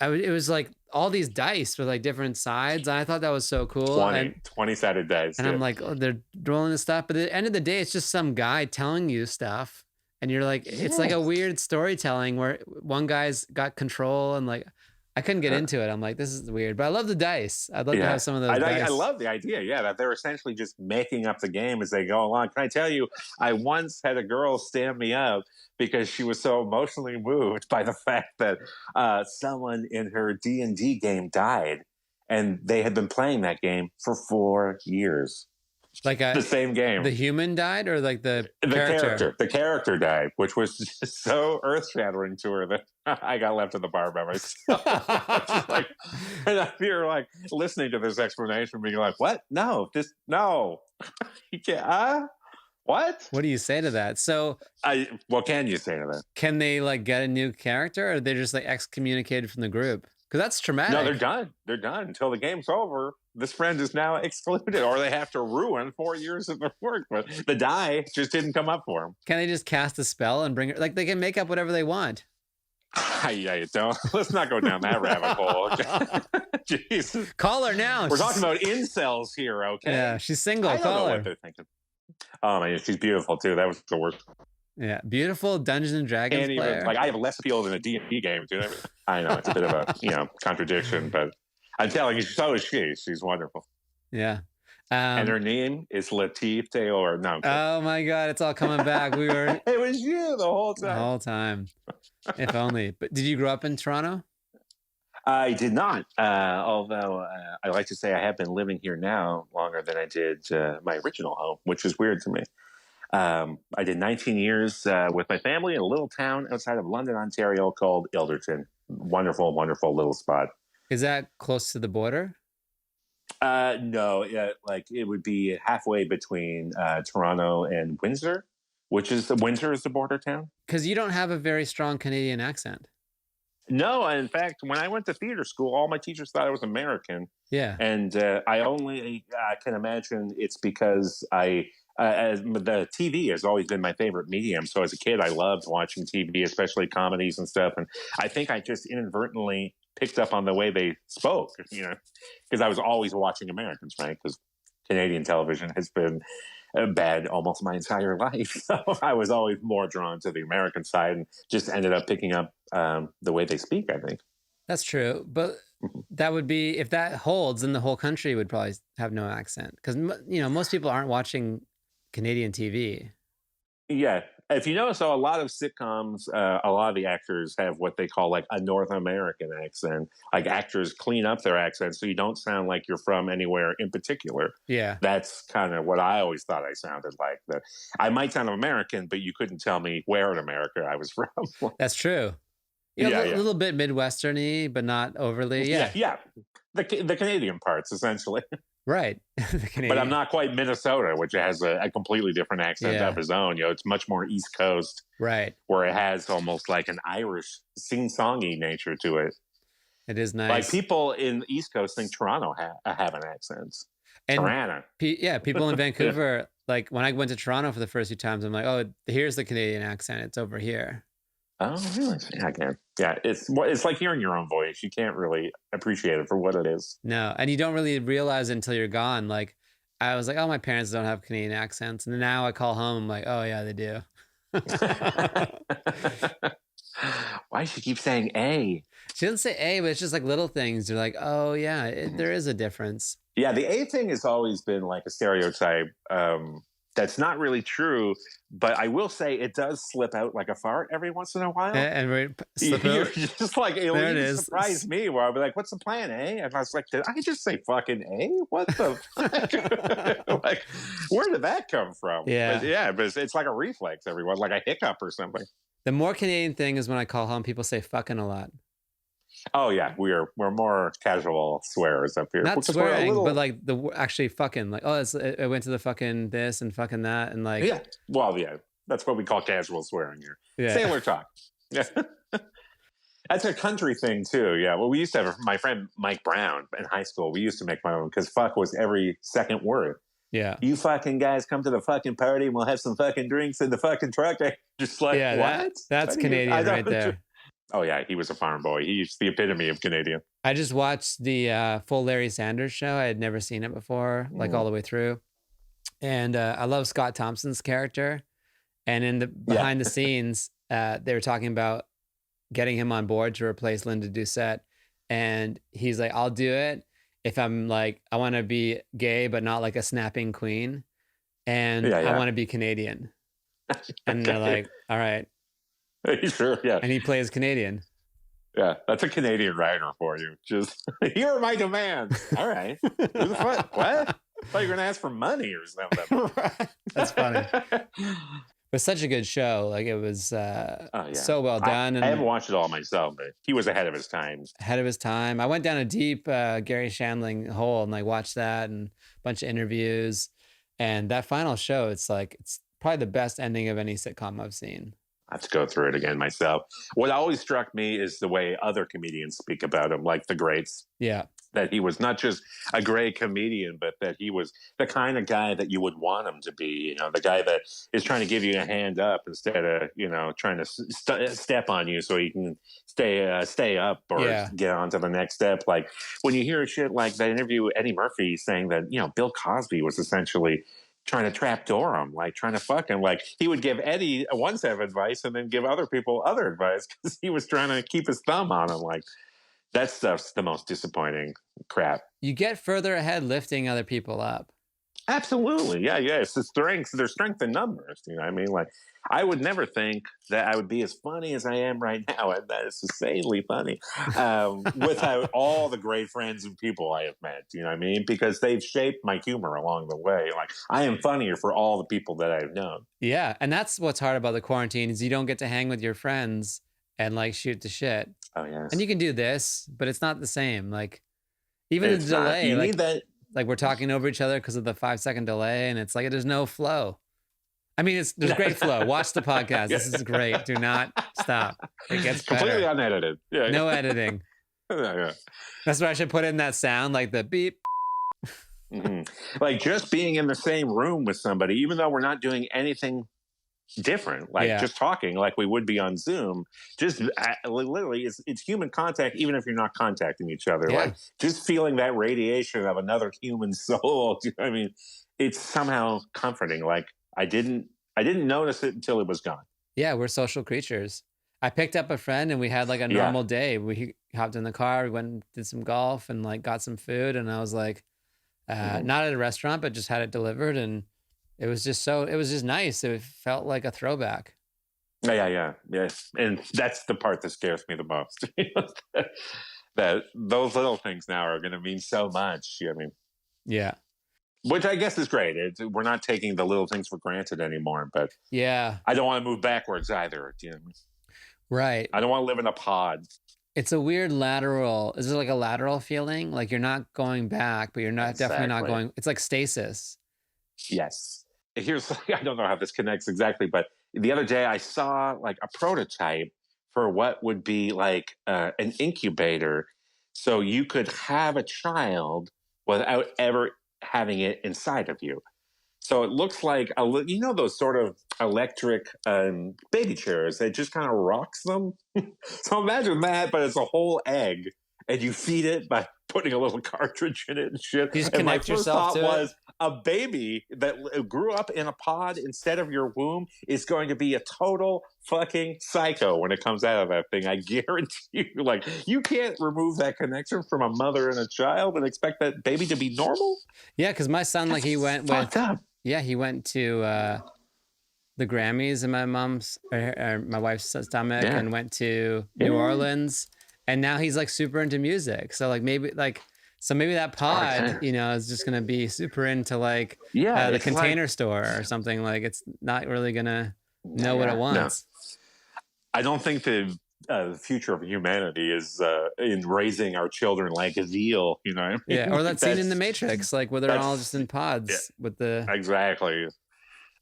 Speaker 2: it was like all these dice with, like, different sides. And I thought that was so cool.
Speaker 1: 20-sided dice.
Speaker 2: And I'm like, oh, they're rolling this stuff. But at the end of the day, it's just some guy telling you stuff. And you're like, it's like a weird storytelling where one guy's got control and, like, I couldn't get into it. I'm like, this is weird. But I love the dice. I'd love to have some of those dice.
Speaker 1: I love the idea, that they're essentially just making up the game as they go along. Can I tell you, I once had a girl stand me up because she was so emotionally moved by the fact that someone in her D&D game died. And they had been playing that game for 4 years.
Speaker 2: Like
Speaker 1: the same game.
Speaker 2: The human died, or like the character?
Speaker 1: The character died, which was just so earth-shattering to her that I got left in the bar by myself. Like, and you're like listening to this explanation, being like, "What? No, no, you can't." What?
Speaker 2: What do you say to that? So,
Speaker 1: what can you say to that?
Speaker 2: can they like get a new character, or are they just like excommunicated from the group? Because that's traumatic.
Speaker 1: No, they're done. They're done until the game's over. This friend is now excluded, or they have to ruin 4 years of their work. But the die just didn't come up for them.
Speaker 2: Can they just cast a spell and bring her? Like they can make up whatever they want.
Speaker 1: Yeah, don't. Let's not go down that rabbit hole. Jesus.
Speaker 2: Call her now.
Speaker 1: We're talking about incels here, okay?
Speaker 2: Yeah, she's single.
Speaker 1: I don't
Speaker 2: Call
Speaker 1: know
Speaker 2: her.
Speaker 1: what they're thinking. Oh man, she's beautiful too. That was the worst.
Speaker 2: Yeah, beautiful Dungeons and Dragons
Speaker 1: And
Speaker 2: player.
Speaker 1: even like I have less appeal than a D&D game, too. I know it's a bit of a contradiction, but I'm telling you, so is she. She's wonderful.
Speaker 2: Yeah.
Speaker 1: And her name is Latif Tayour. No,
Speaker 2: oh my God, it's all coming back. We were.
Speaker 1: It was you the whole time.
Speaker 2: The whole time. If only. But did you grow up in Toronto?
Speaker 1: I did not. Although I like to say I have been living here now longer than I did my original home, which is weird to me. I did 19 years with my family in a little town outside of London, Ontario called Ilderton. Wonderful, wonderful little spot.
Speaker 2: Is that close to the border?
Speaker 1: No, like it would be halfway between Toronto and Windsor, Windsor is the border town.
Speaker 2: Because you don't have a very strong Canadian accent. No,
Speaker 1: in fact, when I went to theater school, all my teachers thought I was American.
Speaker 2: Yeah.
Speaker 1: And I only can imagine it's because the TV has always been my favorite medium. So as a kid, I loved watching TV, especially comedies and stuff. And I think I just inadvertently picked up on the way they spoke, because I was always watching Americans, right? Because Canadian television has been bad almost my entire life. So I was always more drawn to the American side and just ended up picking up the way they speak, I think.
Speaker 2: That's true. But that would be, if that holds, then the whole country would probably have no accent. Because, most people aren't watching Canadian TV. Yeah.
Speaker 1: If you notice, though, a lot of sitcoms, a lot of the actors have what they call like a North American accent. Like actors clean up their accents so you don't sound like you're from anywhere in particular.
Speaker 2: Yeah.
Speaker 1: That's kind of what I always thought I sounded like. That I might sound American, but you couldn't tell me where in America I was from.
Speaker 2: That's true. A little bit Midwestern-y, but not overly. Yeah.
Speaker 1: Yeah. The Canadian parts, essentially.
Speaker 2: Right.
Speaker 1: But I'm not quite Minnesota, which has a completely different accent of its own. It's much more East Coast.
Speaker 2: Right.
Speaker 1: Where it has almost like an Irish sing-songy nature to it.
Speaker 2: It is nice.
Speaker 1: Like people in the East Coast think Toronto have an accent. And Toronto.
Speaker 2: People in Vancouver, like when I went to Toronto for the first few times, I'm like, oh, here's the Canadian accent. It's over here.
Speaker 1: Oh, really? Yeah, it's like hearing your own voice. You can't really appreciate it for what it is.
Speaker 2: No, and you don't really realize it until you're gone. Like, I was like, oh, my parents don't have Canadian accents. And now I call home, I'm like, oh, yeah, they do.
Speaker 1: Why does she keep saying A?
Speaker 2: She doesn't say A, but it's just like little things. You're like, oh, yeah, there is a difference.
Speaker 1: Yeah, the A thing has always been like a stereotype. That's not really true, but I will say it does slip out like a fart every once in a while.
Speaker 2: And
Speaker 1: you're just like, it surprised me where I'll be like, what's the plan, eh? And I was like, did I just say fucking A? What the fuck? Like, where did that come from?
Speaker 2: Yeah.
Speaker 1: But it's like a reflex, everyone, like a hiccup or something.
Speaker 2: The more Canadian thing is when I call home, people say fucking a lot.
Speaker 1: Oh yeah, we're more casual swearers up here.
Speaker 2: Not swearing, but like actually fucking, like, oh, I went to the fucking this and fucking that, and like
Speaker 1: that's what we call casual swearing here.
Speaker 2: Yeah.
Speaker 1: Sailor talk. Yeah, that's a country thing too. Yeah, well, we used to have my friend Mike Brown in high school. We used to make fun of him because fuck was every second word.
Speaker 2: Yeah,
Speaker 1: you fucking guys come to the fucking party and we'll have some fucking drinks in the fucking truck. Just like what?
Speaker 2: That's Canadian right there.
Speaker 1: Oh, yeah, he was a farm boy. He's the epitome of Canadian.
Speaker 2: I just watched the full Larry Sanders show. I had never seen it before, like all the way through. And I love Scott Thompson's character. And in the behind the scenes, they were talking about getting him on board to replace Linda Doucette. And he's like, I'll do it if I'm like, I want to be gay, but not like a snapping queen. And I want to be Canadian. And they're like, all right.
Speaker 1: Sure, yeah.
Speaker 2: And he plays Canadian.
Speaker 1: Yeah, that's a Canadian writer for you. Just, here are my demands. All right. Who the fuck? What? I thought you were going to ask for money or something.
Speaker 2: That's funny. It was such a good show. Like, it was so well done.
Speaker 1: I haven't watched it all myself, but he was ahead of his time.
Speaker 2: Ahead of his time. I went down a deep Gary Shandling hole and like watched that and a bunch of interviews. And that final show, it's like, probably the best ending of any sitcom I've seen.
Speaker 1: I have to go through it again myself. What always struck me is the way other comedians speak about him, like the greats.
Speaker 2: Yeah.
Speaker 1: That he was not just a great comedian, but that he was the kind of guy that you would want him to be. You know, the guy that is trying to give you a hand up instead of, you know, trying to step on you so you can stay up or get on to the next step. Like when you hear shit like that interview with Eddie Murphy saying that, you know, Bill Cosby was essentially trying to trapdoor him, like trying to fuck him. Like he would give Eddie one set of advice and then give other people other advice because he was trying to keep his thumb on him. Like that stuff's the most disappointing crap.
Speaker 2: You get further ahead lifting other people up.
Speaker 1: Absolutely. Yeah. It's the strength. There's strength in numbers. You know what I mean? Like, I would never think that I would be as funny as I am right now. And that is insanely funny without all the great friends and people I have met. You know what I mean? Because they've shaped my humor along the way. Like, I am funnier for all the people that I've known.
Speaker 2: Yeah. And that's what's hard about the quarantine is you don't get to hang with your friends and like shoot the shit.
Speaker 1: Oh, yes.
Speaker 2: And you can do this, but it's not the same. Like, even the delay.
Speaker 1: You
Speaker 2: like,
Speaker 1: need that.
Speaker 2: Like we're talking over each other because of the 5-second delay, and it's like there's no flow. I mean, there's great flow. Watch the podcast. This is great. Do not stop. It gets better.
Speaker 1: Completely unedited. Yeah.
Speaker 2: No editing.
Speaker 1: Yeah.
Speaker 2: That's what I should put in that sound, like the beep.
Speaker 1: Mm-hmm. Like just being in the same room with somebody, even though we're not doing anything different, like just talking like we would be on Zoom, just literally it's human contact, even if you're not contacting each other. Like just feeling that radiation of another human soul. I mean, it's somehow comforting. Like I didn't notice it until it was gone.
Speaker 2: Yeah, we're social creatures. I picked up a friend and we had like a normal day. We hopped in the car, we went and did some golf and like got some food, and I was like not at a restaurant but just had it delivered, and it was just nice. It felt like a throwback.
Speaker 1: Yes. And that's the part that scares me the most. That those little things now are going to mean so much. I mean,
Speaker 2: yeah.
Speaker 1: Which I guess is great. We're not taking the little things for granted anymore, but I don't want to move backwards either. You know?
Speaker 2: Right.
Speaker 1: I don't want to live in a pod.
Speaker 2: It's a weird lateral. Is it like a lateral feeling? Like you're not going back, but you're not definitely not going. It's like stasis.
Speaker 1: Yes. Here's, I don't know how this connects exactly, but the other day I saw like a prototype for what would be like an incubator. So you could have a child without ever having it inside of you. So it looks like, you know, those sort of electric baby chairs that just kind of rocks them. So imagine that, but it's a whole egg and you feed it by putting a little cartridge in it and shit.
Speaker 2: You just
Speaker 1: and my
Speaker 2: connect
Speaker 1: first
Speaker 2: yourself
Speaker 1: thought
Speaker 2: to
Speaker 1: was a baby that grew up in a pod instead of your womb is going to be a total fucking psycho when it comes out of that thing. I guarantee you. Like, you can't remove that connection from a mother and a child and expect that baby to be normal.
Speaker 2: Yeah, because my son, like, he went with. Yeah, he went to the Grammys in my mom's or my wife's stomach and went to New Orleans. And now he's like super into music. So like maybe that pod, you know, is just going to be super into like the Container Store or something. Like it's not really going to know what it wants.
Speaker 1: No. I don't think the future of humanity is in raising our children like a veal, you know what I mean?
Speaker 2: Yeah, or that scene in The Matrix, like where they're all just in pods with the...
Speaker 1: Exactly.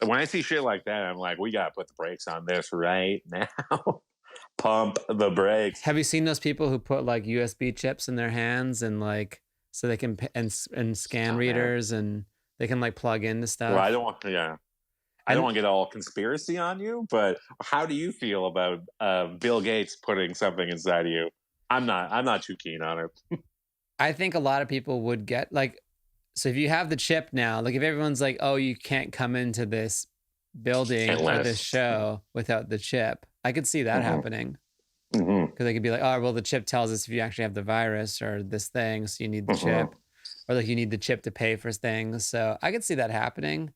Speaker 1: When I see shit like that, I'm like, we got to put the brakes on this right now. Pump the brakes.
Speaker 2: Have you seen those people who put like USB chips in their hands and like so they can and scan readers and they can like plug into stuff?
Speaker 1: Well, I don't want to get all conspiracy on you, but how do you feel about Bill Gates putting something inside of you? I'm not too keen on it.
Speaker 2: I think a lot of people would get like, so if you have the chip now, like if everyone's like, oh, you can't come into this building or this show without the chip, I could see that happening. Because they could be like, oh, well, the chip tells us if you actually have the virus or this thing, so you need the chip. Or like you need the chip to pay for things. So I could see that happening.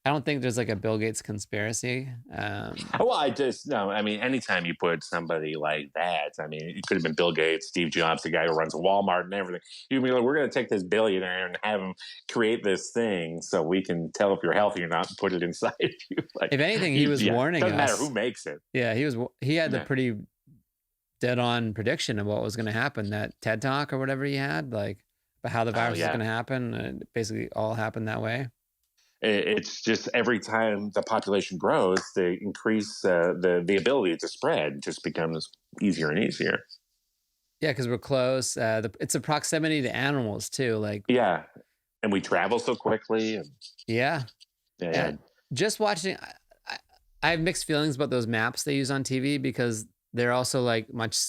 Speaker 2: I don't think there's like a Bill Gates conspiracy.
Speaker 1: Well, I mean, anytime you put somebody like that, I mean, it could have been Bill Gates, Steve Jobs, the guy who runs Walmart and everything. You'd be like, we're going to take this billionaire and have him create this thing so we can tell if you're healthy or not and put it inside of you. Like,
Speaker 2: if anything, he was warning us.
Speaker 1: Doesn't matter who makes it.
Speaker 2: Yeah, he had the pretty dead-on prediction of what was going to happen. That TED Talk or whatever he had, like, about how the virus was going to happen. It basically all happened that way.
Speaker 1: It's just every time the population grows, they increase the ability to spread just becomes easier and easier.
Speaker 2: Yeah, because we're close. It's a proximity to animals too. Like,
Speaker 1: yeah, and we travel so quickly. And
Speaker 2: yeah,
Speaker 1: yeah.
Speaker 2: Just watching, I have mixed feelings about those maps they use on TV because they're also like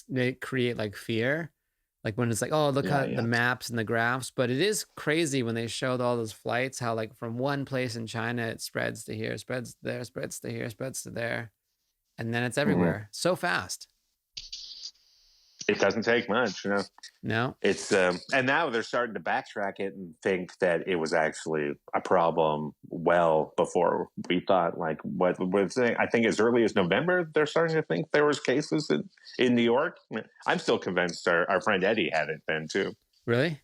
Speaker 2: they create like fear. Like when it's like, oh, look at the maps and the graphs. But it is crazy when they showed all those flights, how like from one place in China, it spreads to here, spreads there, spreads to here, spreads to there. And then it's everywhere so fast.
Speaker 1: It doesn't take much, you know.
Speaker 2: No.
Speaker 1: It's and now they're starting to backtrack it and think that it was actually a problem well before we thought. Like what I think as early as November, they're starting to think there was cases in New York. I'm still convinced our friend Eddie had it then too.
Speaker 2: Really?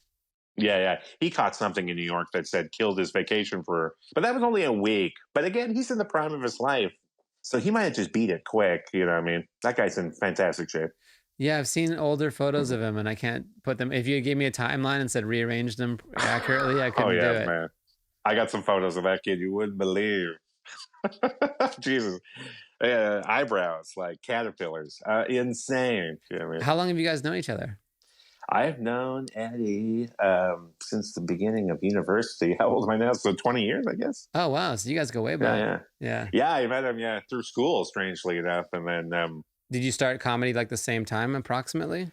Speaker 1: Yeah. He caught something in New York that said killed his vacation but that was only a week. But again, he's in the prime of his life. So he might have just beat it quick. You know what I mean? That guy's in fantastic shape.
Speaker 2: Yeah, I've seen older photos of him and I can't put them. If you gave me a timeline and said rearrange them accurately, I couldn't do it.
Speaker 1: Man. I got some photos of that kid you wouldn't believe. Jesus. Eyebrows like caterpillars. Insane. You know what I mean?
Speaker 2: How long have you guys known each other?
Speaker 1: I've known Eddie since the beginning of university. How old am I now? So 20 years, I guess.
Speaker 2: Oh, wow. So you guys go way back. Yeah.
Speaker 1: I met him, through school, strangely enough. And then...
Speaker 2: Did you start comedy like the same time approximately?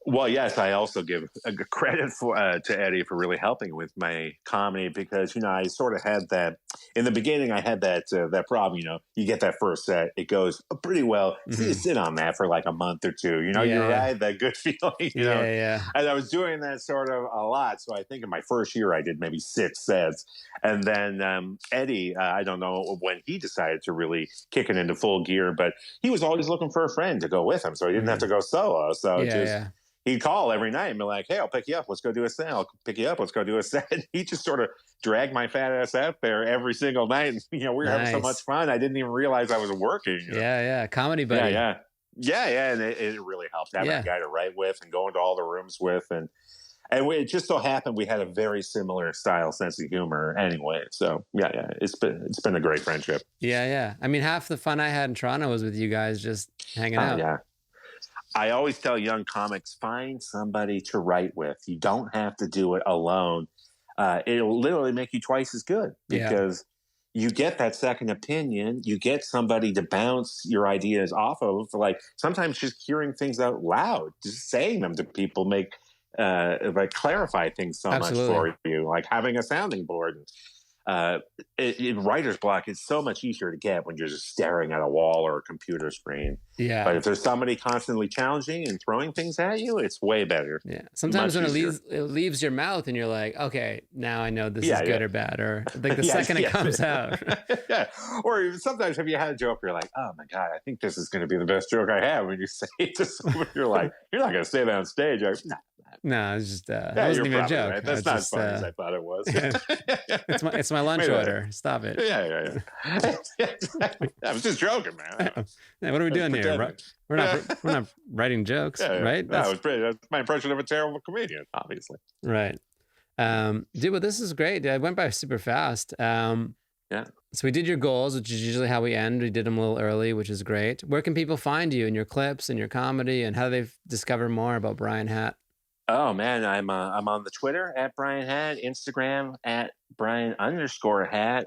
Speaker 1: Well, yes, I also give credit to Eddie for really helping with my comedy because, I sort of had that in the beginning. I had that problem, you get that first set, it goes pretty well. So you sit on that for like a month or two, you're right, that good feeling,
Speaker 2: Yeah.
Speaker 1: And I was doing that sort of a lot. So I think in my first year, I did maybe 6 sets. And then Eddie, I don't know when he decided to really kick it into full gear, but he was always looking for a friend to go with him. So he didn't have to go solo. So he'd call every night and be like, hey, I'll pick you up. Let's go do a set. I'll pick you up. Let's go do a set. He just sort of dragged my fat ass out there every single night. And, we were having so much fun. I didn't even realize I was working.
Speaker 2: Yeah. Comedy buddy.
Speaker 1: Yeah. And it really helped having a guy to write with and go into all the rooms with. And it just so happened we had a very similar style, sense of humor anyway. So, it's been a great friendship.
Speaker 2: Yeah. I mean, half the fun I had in Toronto was with you guys just hanging out.
Speaker 1: Yeah. I always tell young comics, find somebody to write with. You don't have to do it alone. It'll literally make you twice as good because you get that second opinion. You get somebody to bounce your ideas off of. Like sometimes just hearing things out loud, just saying them to people make clarify things so much for you. Like having a sounding board. In writer's block, it's so much easier to get when you're just staring at a wall or a computer screen. Yeah. But if there's somebody constantly challenging and throwing things at you, it's way better.
Speaker 2: Yeah. Sometimes when it leaves your mouth and you're like, okay, now I know this is good or bad, or like the second it comes out.
Speaker 1: Or sometimes have you had a joke where you're like, oh my God, I think this is going to be the best joke I have. When you say it to someone, you're like, you're not going to say that on stage. You're like, nah.
Speaker 2: No, it's just that wasn't even a joke.
Speaker 1: Right. That's not as funny as I thought it was.
Speaker 2: It's my lunch order. Stop it.
Speaker 1: Yeah. I was just joking, man.
Speaker 2: What are we doing here? We're not writing jokes, right?
Speaker 1: That's my impression of a terrible comedian, obviously.
Speaker 2: Right. Dude, well, this is great. It went by super fast. So we did your goals, which is usually how we end. We did them a little early, which is great. Where can people find you and your clips and your comedy, and how do they discover more about Bryan Hatt?
Speaker 1: Oh man, I'm on the Twitter at Bryan Hatt, Instagram at Bryan_Hatt.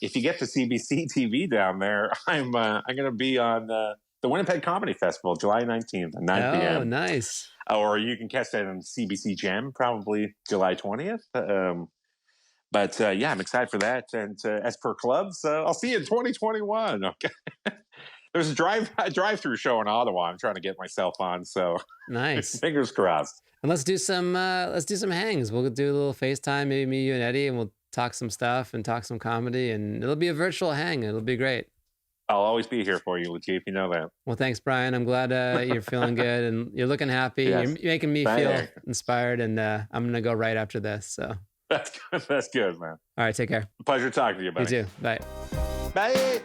Speaker 1: If you get to CBC TV down there, I'm going to be on the Winnipeg Comedy Festival, July 19th at 9 p.m.
Speaker 2: Oh, nice.
Speaker 1: Or you can catch that on CBC Gem, probably July 20th. But I'm excited for that. And as per clubs, I'll see you in 2021. Okay. There's a drive-through show in Ottawa. I'm trying to get myself on. So
Speaker 2: nice.
Speaker 1: Fingers crossed.
Speaker 2: And let's do some hangs. We'll do a little FaceTime, maybe me, you, and Eddie, and we'll talk some stuff and talk some comedy. And it'll be a virtual hang. It'll be great.
Speaker 1: I'll always be here for you, Latif. You know that.
Speaker 2: Well, thanks, Bryan. I'm glad you're feeling good and you're looking happy. Yes. You're making me feel inspired, and I'm gonna go right after this. So
Speaker 1: that's good. That's good, man.
Speaker 2: All right, take care.
Speaker 1: Pleasure talking to you, buddy.
Speaker 2: You too. Bye.
Speaker 1: Bye.